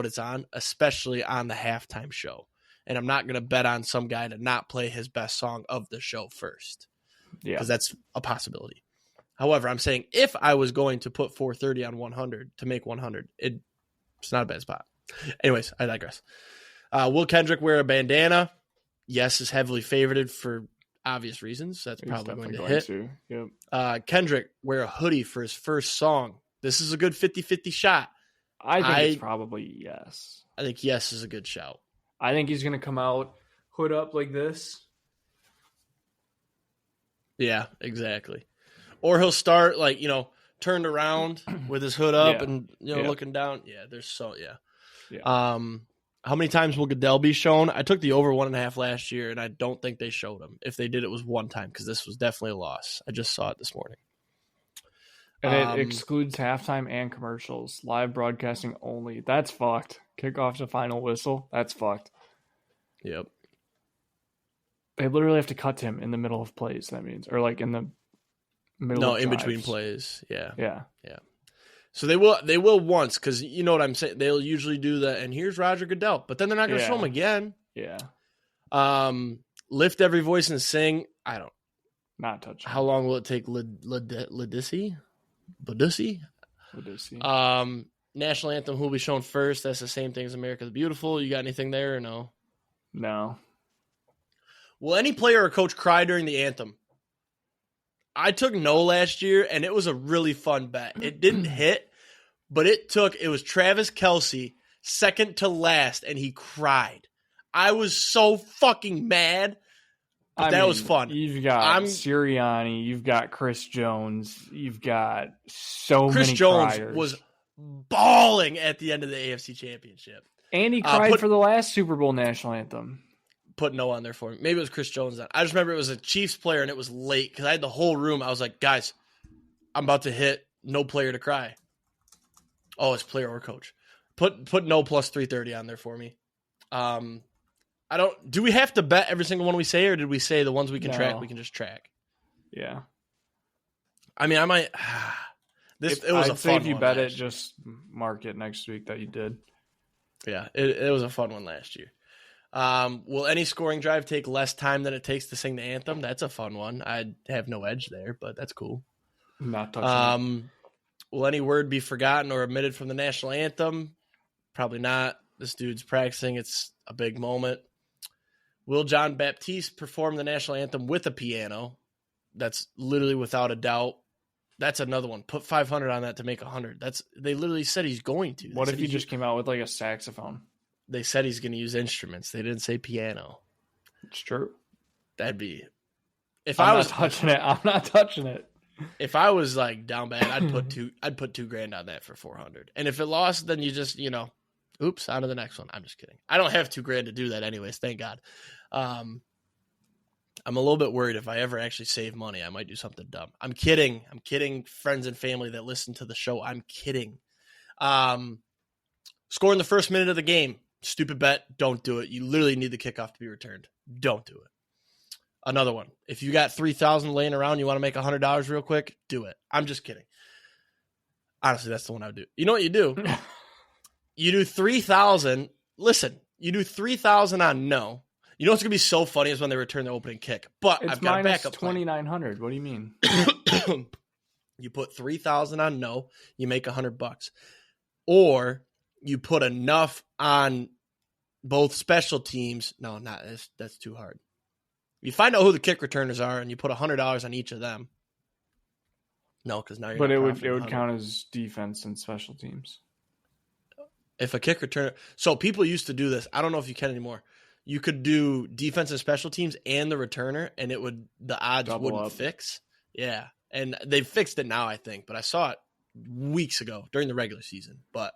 it's on, especially on the halftime show. And I'm not going to bet on some guy to not play his best song of the show first. Yeah. Because that's a possibility. However, I'm saying if I was going to put $430 on 100 to make 100, it's not a bad spot. Anyways, I digress. Will Kendrick wear a bandana? Yes, is heavily favorited for obvious reasons. That's probably going to hit. Yep. Kendrick wear a hoodie for his first song. This is a good 50-50 shot. I think it's probably yes. I think yes is a good shout. I think he's going to come out hood up like this. Yeah, exactly. Or he'll start turned around with his hood up and looking down. Yeah. How many times will Goodell be shown? I took the over 1.5 last year, and I don't think they showed him. If they did, it was one time because this was definitely a loss. I just saw it this morning. And it excludes halftime and commercials. Live broadcasting only. That's fucked. Kickoff to final whistle. That's fucked. Yep. They literally have to cut to him in the middle of plays. That means, or like in the middle. No, of in drives. between plays. Yeah. Yeah. So they will once, because you know what I'm saying. They'll usually do that. And here's Roger Goodell, but then they're not going to show him again. Yeah. Lift every voice and sing. I don't. Not touching. How long will it take? Ladisi? National Anthem. Who will be shown first? That's the same thing as America the Beautiful. You got anything there or no? No. Will any player or coach cry during the anthem? I took no last year, and it was a really fun bet. It didn't hit, but it was Travis Kelce, second to last, and he cried. I was so fucking mad, but that was fun. You've got Sirianni, you've got Chris Jones, you've got so Chris many Jones criers. was bawling at the end of the AFC Championship. And he cried for the last Super Bowl national anthem. Put no on there for me. Maybe it was Chris Jones then. I just remember it was a Chiefs player and it was late because I had the whole room. I was like, guys, I'm about to hit no player to cry. Oh, it's player or coach. Put no plus 330 on there for me. Do we have to bet every single one we say, or did we say the ones we can track, we can just track? Yeah. I mean, I might. It was a fun one. If you bet it, just mark it next week that you did. Yeah, it was a fun one last year. Will any scoring drive take less time than it takes to sing the anthem? That's a fun one. I'd have no edge there, but that's cool. Not touching it. Will any word be forgotten or omitted from the national anthem? Probably not. This dude's practicing. It's a big moment. Will John Baptiste perform the national anthem with a piano? That's literally without a doubt. That's another one. Put 500 on that to make 100. They literally said he's going to. What if he just came out with like a saxophone? They said he's going to use instruments. They didn't say piano. It's true. That'd be. I'm not touching it. I'm not touching it. If I was like down bad, I'd put $2,000 on that for 400. And if it lost, then you just, oops, on to the next one. I'm just kidding. I don't have $2,000 to do that anyways. Thank God. I'm a little bit worried if I ever actually save money, I might do something dumb. I'm kidding. I'm kidding. Friends and family that listen to the show. I'm kidding. Score in the first minute of the game. Stupid bet. Don't do it. You literally need the kickoff to be returned. Don't do it. Another one. If you got $3,000 laying around, you want to make $100 real quick, do it. I'm just kidding. Honestly, that's the one I would do. You know what you do? You do 3,000. Listen, you do 3,000 on no. You know what's going to be so funny is when they return the opening kick. But it's I've got a backup plan. 2,900. What do you mean? You put 3,000 on no, you make $100. Or you put enough on both special teams. No, not that's too hard. You find out who the kick returners are, and you put $100 on each of them. No, because now you're. But it would count as defense and special teams. If a kick returner, so people used to do this. I don't know if you can anymore. You could do defense and special teams and the returner, and the odds wouldn't fix. Yeah, and they fixed it now, I think. But I saw it weeks ago during the regular season. But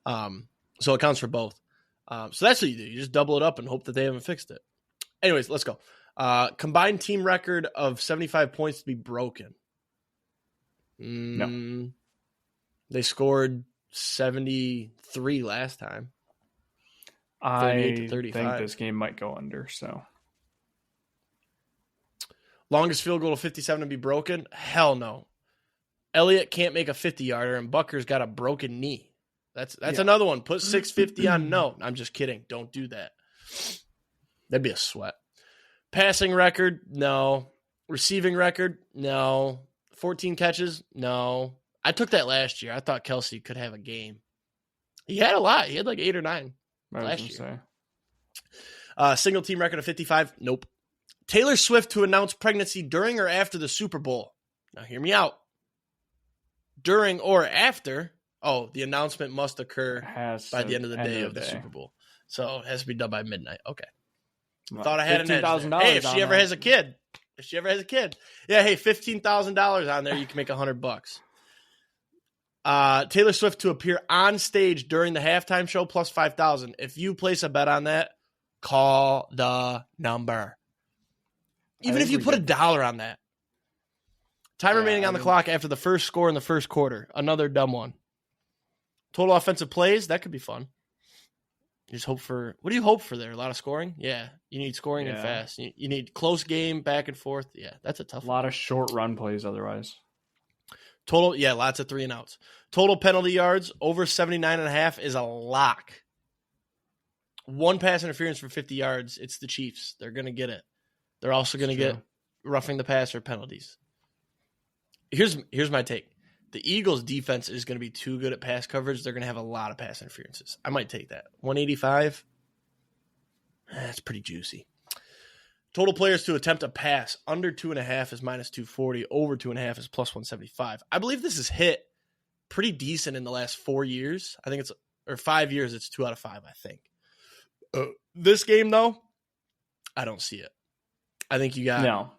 so it counts for both. So that's what you do. You just double it up and hope that they haven't fixed it. Anyways, let's go. Combined team record of 75 points to be broken. No. They scored 73 last time. I think this game might go under. So, longest field goal of 57 to be broken? Hell no. Elliott can't make a 50-yarder, and Bucker's got a broken knee. That's another one. Put 650 on no. I'm just kidding. Don't do that. That'd be a sweat. Passing record? No. Receiving record? No. 14 catches? No. I took that last year. I thought Kelce could have a game. He had a lot. He had like 8 or 9 last year. Single team record of 55? Nope. Taylor Swift to announce pregnancy during or after the Super Bowl? Now hear me out. During or after? Oh, the announcement must occur by the end of the day of the Super Bowl. So it has to be done by midnight. Okay. Thought I had an edge there. Hey, if she ever has a kid. Yeah, hey, $15,000 on there, you can make $100. Taylor Swift to appear on stage during the halftime show plus 5,000. If you place a bet on that, call the number. Even if you put $1 on that. Time remaining on the clock after the first score in the first quarter. Another dumb one. Total offensive plays, that could be fun. You just hope for, what do you hope for there? A lot of scoring? Yeah. You need scoring and fast. You need close game, back and forth. Yeah, that's a tough one. A lot of short run plays otherwise. Total, yeah, lots of 3 and outs. Total penalty yards, over 79.5 is a lock. 1 pass interference for 50 yards. It's the Chiefs. They're going to get it. They're also going to get roughing the passer penalties. Here's my take. The Eagles' defense is going to be too good at pass coverage. They're going to have a lot of pass interferences. I might take that. 185, that's pretty juicy. Total players to attempt a pass under 2.5 is minus 240. Over 2.5 is plus 175. I believe this has hit pretty decent in the last 4 years. I think it's, or 5 years, it's 2 out of 5, I think. This game, though, I don't see it. I think you got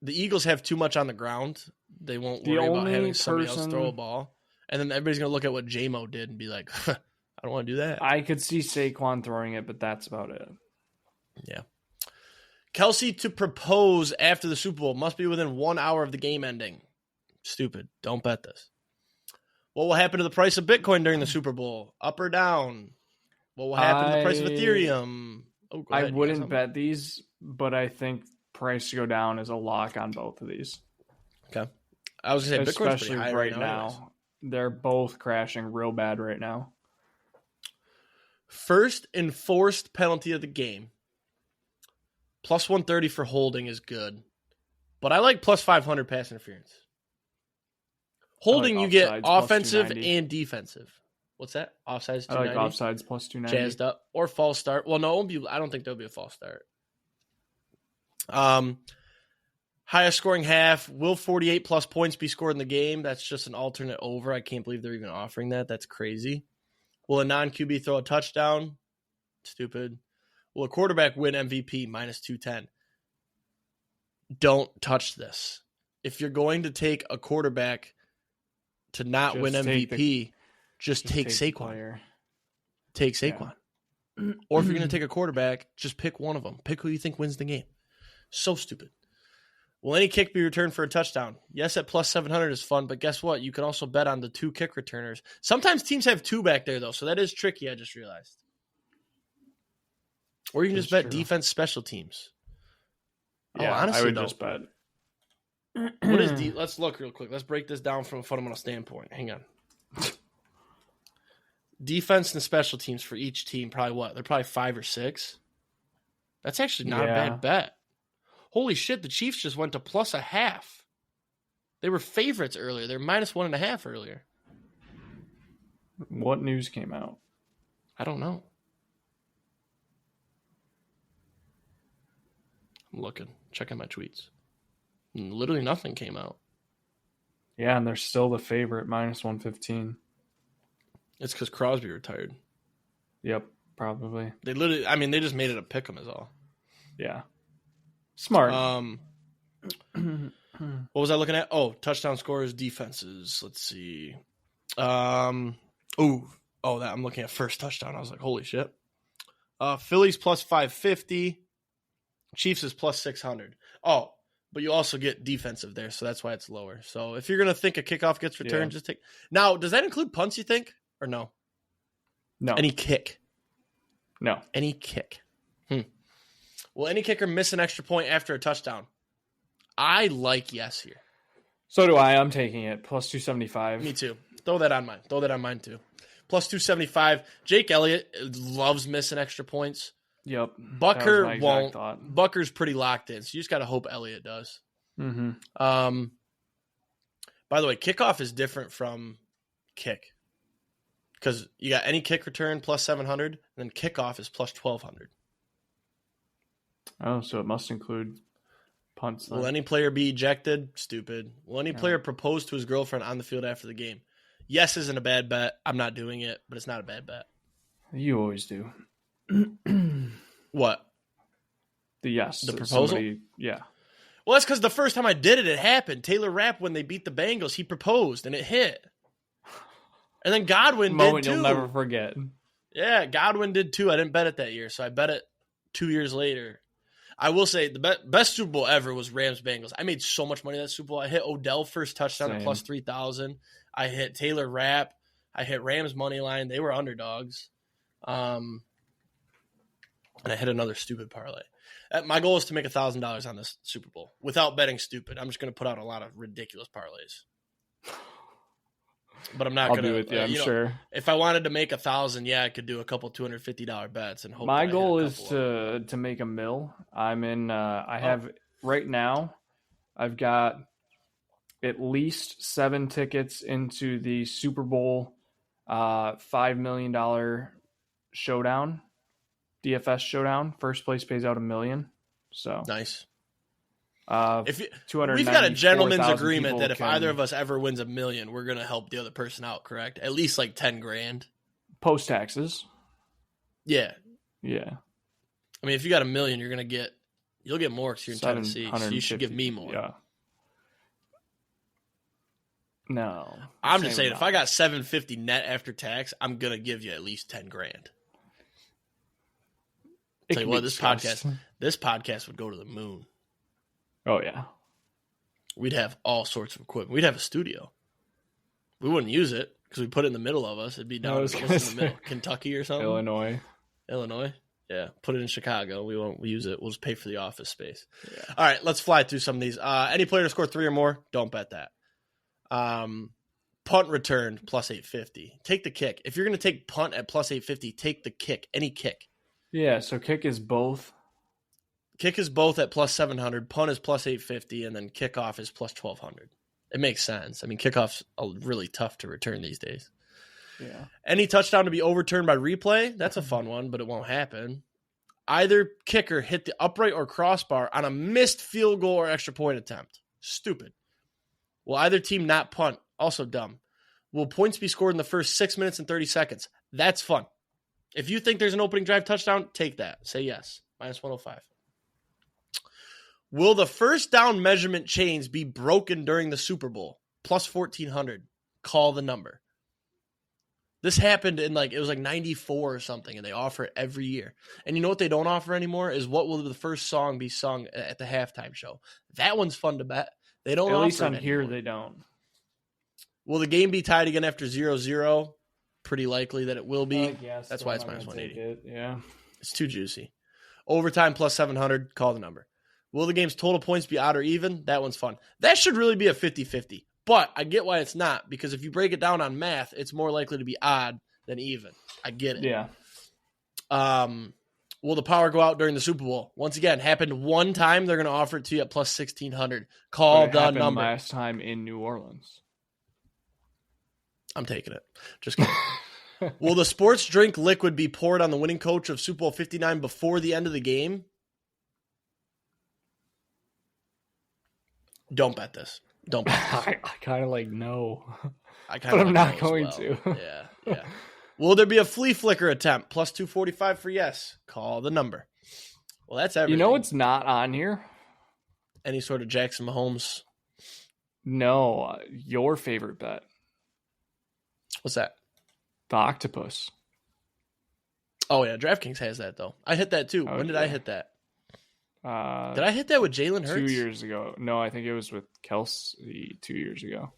the Eagles have too much on the ground. They won't worry about having somebody else throw a ball. And then everybody's going to look at what J-Mo did and be like, I don't want to do that. I could see Saquon throwing it, but that's about it. Yeah. Kelsey to propose after the Super Bowl must be within 1 hour of the game ending. Stupid. Don't bet this. What will happen to the price of Bitcoin during the Super Bowl? Up or down? What will happen to the price of Ethereum? Oh, go ahead. I wouldn't bet these, but I think price to go down is a lock on both of these. Okay. I was going to say Bitcoin's especially pretty high right now. They're both crashing real bad right now. First enforced penalty of the game. Plus 130 for holding is good. But I like plus 500 pass interference. Holding, you get offensive and defensive. What's that? Offsides 290? I like offsides plus 290. Jazzed up. Or false start. Well, no, it won't be, I don't think there'll be a false start. Highest scoring half. Will 48 plus points be scored in the game? That's just an alternate over. I can't believe they're even offering that. That's crazy. Will a non-QB throw a touchdown? Stupid. Will a quarterback win MVP? Minus 210. Don't touch this. If you're going to take a quarterback to not win MVP, just take Saquon. Take Saquon. Yeah. Or if you're going to take a quarterback, just pick one of them. Pick who you think wins the game. So stupid. Will any kick be returned for a touchdown? Yes, at plus 700 is fun, but guess what? You can also bet on the 2 kick returners. Sometimes teams have 2 back there, though, so that is tricky, I just realized. Or you can just bet defense special teams. Yeah, honestly, I would just bet. What is let's look real quick. Let's break this down from a fundamental standpoint. Hang on. Defense and special teams for each team, probably what? They're probably 5 or 6. That's actually not a bad bet. Holy shit, the Chiefs just went to plus 0.5. They were favorites earlier. They're minus 1.5 earlier. What news came out? I don't know. I'm looking, checking my tweets. Literally nothing came out. Yeah, and they're still the favorite, minus 115. It's because Crosby retired. Yep, probably. They just made it a pick 'em is all. Yeah. Smart. What was I looking at? Oh, touchdown scorers, defenses. Let's see. I'm looking at first touchdown. I was like, holy shit. Phillies plus 550. Chiefs is plus 600. Oh, but you also get defensive there, so that's why it's lower. So if you're going to think a kickoff gets returned, just take. Now, does that include punts, you think? Or no? No. Any kick? No. Any kick? Will any kicker miss an extra point after a touchdown? I like yes here. So do I. I'm taking it. Plus 275. Me too. Throw that on mine too. Plus 275. Jake Elliott loves missing extra points. Yep. Bucker won't. Bucker's pretty locked in, so you just got to hope Elliott does. Mm-hmm. By the way, kickoff is different from kick because you got any kick return plus 700, and then kickoff is plus 1,200. Oh, so it must include punts. Then. Will any player be ejected? Stupid. Will any player propose to his girlfriend on the field after the game? Yes isn't a bad bet. I'm not doing it, but it's not a bad bet. You always do. What? The proposal? Yeah. Well, that's because the first time I did it, it happened. Taylor Rapp, when they beat the Bengals, he proposed, and it hit. And then Godwin did too. You'll never forget. Yeah, Godwin did too. I didn't bet it that year, so I bet it 2 years later. I will say the best Super Bowl ever was Rams-Bengals. I made so much money that Super Bowl. I hit Odell first touchdown at plus 3,000. I hit Taylor Rapp. I hit Rams money line. They were underdogs. and I hit another stupid parlay. My goal is to make $1,000 on this Super Bowl without betting stupid. I'm just going to put out a lot of ridiculous parlays. But I'm not going to. I'll be with you. I'm sure. If I wanted to make 1,000, I could do a couple $250 bets and hope. My goal is to make $1 million. I'm in. I have right now. I've got at least 7 tickets into the Super Bowl $5 million showdown, DFS showdown. First place pays out $1 million. So nice. We've got a gentleman's agreement that if either of us ever wins $1 million, we're going to help the other person out. Correct? At least like 10 grand post taxes. Yeah. I mean, if you got $1 million, you'll get more because you're in Tennessee. So you should give me more. Yeah. No, I'm just saying, if I got $750 net after tax, I'm gonna give you at least 10 grand. Tell you what, this podcast would go to the moon. Oh yeah, we'd have all sorts of equipment. We'd have a studio. We wouldn't use it because we put it in the middle of us. It'd be down in the middle, Kentucky or something. Illinois. Yeah, put it in Chicago. We won't use it. We'll just pay for the office space. Yeah. All right, let's fly through some of these. Any player to score 3 or more, don't bet that. Punt return plus 850. Take the kick. If you're going to take punt at plus 850, take the kick. Any kick. Yeah, so kick is both. Kick is both at plus 700. Punt is plus 850, and then kickoff is plus 1200. It makes sense. I mean, kickoff's really tough to return these days. Yeah. Any touchdown to be overturned by replay, that's a fun one, but it won't happen. Either kicker hit the upright or crossbar on a missed field goal or extra point attempt. Stupid. Will either team not punt? Also dumb. Will points be scored in the first 6 minutes and 30 seconds? That's fun. If you think there's an opening drive touchdown, take that. Say yes. Minus 105. Will the first down measurement chains be broken during the Super Bowl? Plus 1,400. Call the number. This happened in it was 94 or something, and they offer it every year. And you know what they don't offer anymore is what will the first song be sung at the halftime show. That one's fun to bet. They don't offer it. At least on here, they don't. Will the game be tied again after 0-0? Pretty likely that it will be. Yes, that's why it's minus 180. Yeah. It's too juicy. Overtime plus 700. Call the number. Will the game's total points be odd or even? That one's fun. That should really be a 50-50. But I get why it's not, because if you break it down on math, it's more likely to be odd than even. I get it. Yeah. Will the power go out during the Super Bowl? Once again, happened one time. They're going to offer it to you at plus 1,600. Call the number. Last time in New Orleans. I'm taking it. Just kidding. Will the sports drink liquid be poured on the winning coach of Super Bowl 59 before the end of the game? Don't bet this. Don't bet this. I kind of no. But I'm not going to. Yeah. Will there be a flea flicker attempt? Plus 245 for yes. Call the number. Well, that's everything. You know what's not on here? Any sort of Jackson Mahomes? No. Your favorite bet. What's that? The octopus. Oh, yeah. DraftKings has that, though. I hit that, too. When did I hit that? Did I hit that with Jalen Hurts? 2 years ago. No, I think it was with Kelsey 2 years ago.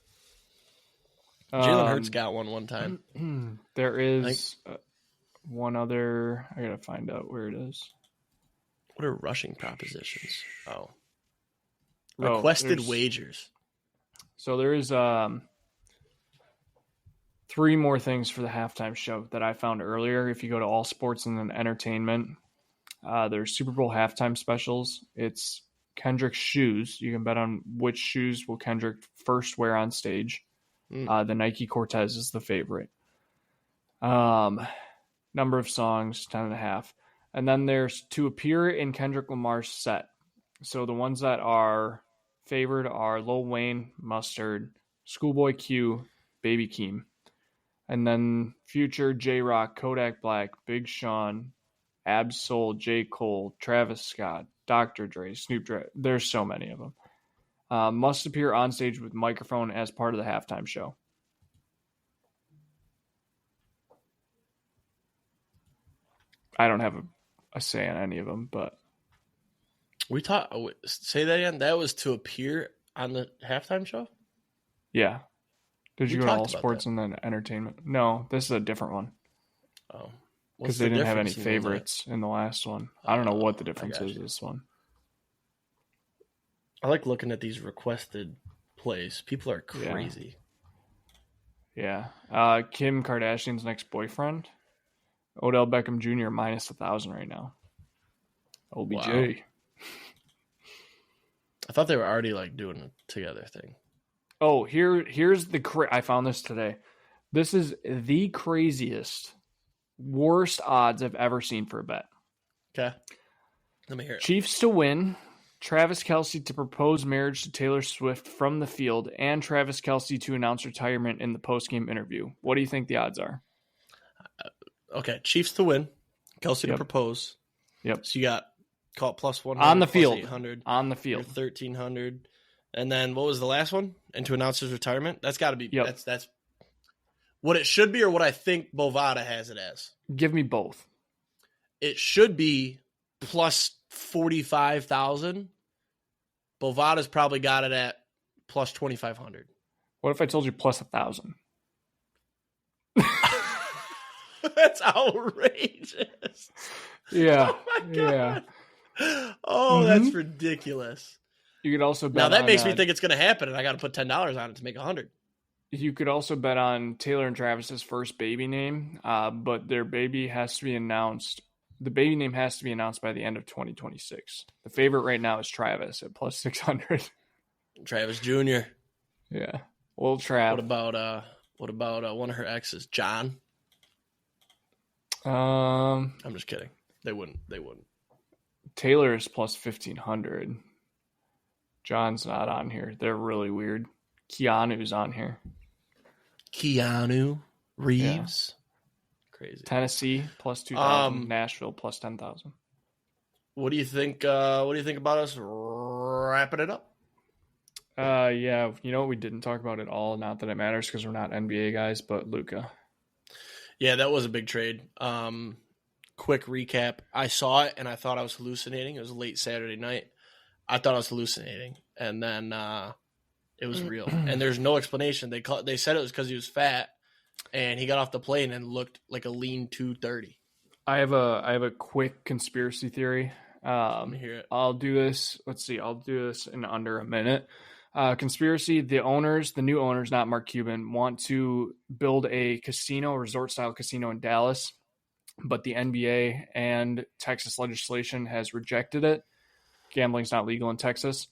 Jalen Hurts got one time. There is one other. I got to find out where it is. What are rushing propositions? Requested wagers. So there is 3 more things for the halftime show that I found earlier. If you go to All Sports and then Entertainment, there's Super Bowl halftime specials. It's Kendrick's shoes. You can bet on which shoes will Kendrick first wear on stage. The Nike Cortez is the favorite. Number of songs, 10.5. And then there's to appear in Kendrick Lamar's set. So the ones that are favored are Lil Wayne, Mustard, Schoolboy Q, Baby Keem. And then Future, J-Rock, Kodak Black, Big Sean, Absol, J. Cole, Travis Scott, Dr. Dre, Snoop Dogg. There's so many of them. Must appear on stage with microphone as part of the halftime show. I don't have a say on any of them, but say that again. That was to appear on the halftime show. Yeah. Did you go to All Sports and then Entertainment? No, this is a different one. Oh, because they didn't have any favorites in the last one. I don't know what the difference is this one. I like looking at these requested plays. People are crazy. Yeah. Kim Kardashian's next boyfriend, Odell Beckham Jr. minus 1,000 right now. OBJ. Wow. I thought they were already like doing a together thing. Oh, here's the I found this today. This is the craziest, worst odds I've ever seen for a bet. Okay. Let me hear it. Chiefs to win, Travis Kelce to propose marriage to Taylor Swift from the field, and Travis Kelce to announce retirement in the postgame interview. What do you think the odds are? Okay, Chiefs to win, Kelce to propose. Yep. So you got call it plus 100 on the field. 800, on the field. 1,300. And then what was the last one? And to announce his retirement? That's got to be that's what it should be, or what I think Bovada has it as. Give me both. It should be plus 45,000. Bovada's probably got it at plus 2,500. What if I told you plus 1,000? That's outrageous. Yeah. Oh my God. Yeah. Oh, that's ridiculous. You could also bet now that on, makes me think it's going to happen, and I got to put $10 on it to make 100. You could also bet on Taylor and Travis's first baby name, but their baby has to be announced. The baby name has to be announced by the end of 2026. The favorite right now is Travis at plus 600. Travis Jr. Yeah, old Trav. What about one of her exes, John? I'm just kidding. They wouldn't. Taylor is plus 1,500. John's not on here. They're really weird. Keanu's on here. Keanu Reeves. Yeah. Crazy. Tennessee plus 2,000. Nashville plus 10,000. What do you think? What do you think about us wrapping it up? Yeah. You know what we didn't talk about at all? Not that it matters because we're not NBA guys, but Luka. Yeah, that was a big trade. Quick recap. I saw it and I thought I was hallucinating. It was late Saturday night. I thought I was hallucinating, and then it was real. And there's no explanation. They said it was because he was fat, and he got off the plane and looked like a lean 230. I have a quick conspiracy theory. Let me hear it. I'll do this. Let's see. I'll do this in under a minute. Conspiracy. The new owners, not Mark Cuban, want to build a resort-style casino in Dallas, but the NBA and Texas legislation has rejected it. Gambling's not legal in Texas.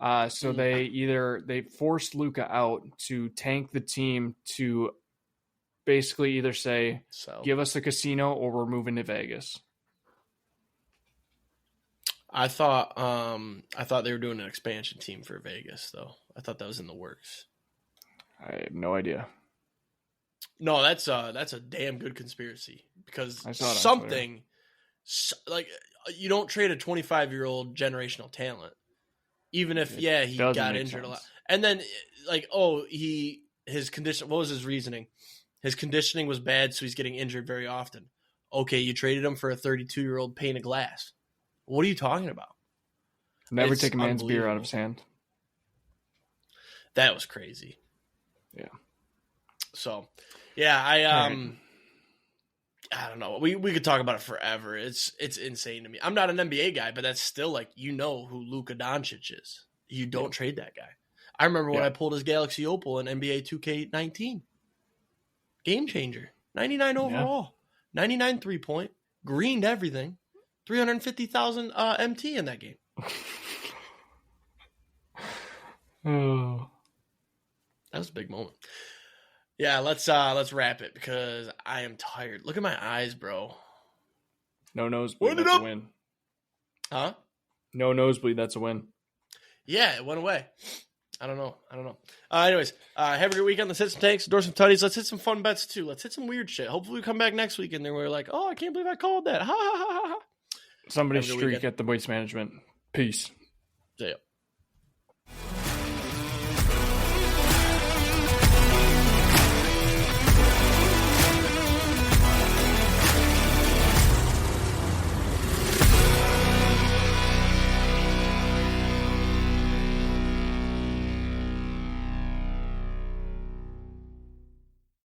So they forced Luka out to tank the team to basically either say, give us a casino or we're moving to Vegas. I thought they were doing an expansion team for Vegas, though. I thought that was in the works. I have no idea. No, that's a damn good conspiracy, because something like you don't trade a 25-year-old generational talent, even if he got injured a lot. And then his condition. What was his reasoning? His conditioning was bad, so he's getting injured very often. Okay, you traded him for a 32-year-old pane of glass. What are you talking about? Never take a man's beer out of his hand. That was crazy. Yeah. So, yeah, I don't know. We could talk about it forever. It's insane to me. I'm not an NBA guy, but that's still like, who Luka Doncic is. You don't trade that guy. I remember when I pulled his Galaxy Opal in NBA 2K19. Game changer. 99 overall. 99 3-point. Greened everything. 350,000 MT in that game. Oh. That was a big moment. Yeah, let's wrap it because I am tired. Look at my eyes, bro. No nosebleed, that's a win. Huh? No nosebleed, that's a win. Yeah, it went away. I don't know. Anyways, have a great weekend. Let's hit some tanks, endorse some tutties. Let's hit some fun bets too. Let's hit some weird shit. Hopefully we come back next week and then we're like, oh, I can't believe I called that. Ha ha ha ha. Somebody streak at the waste management. Peace. See ya.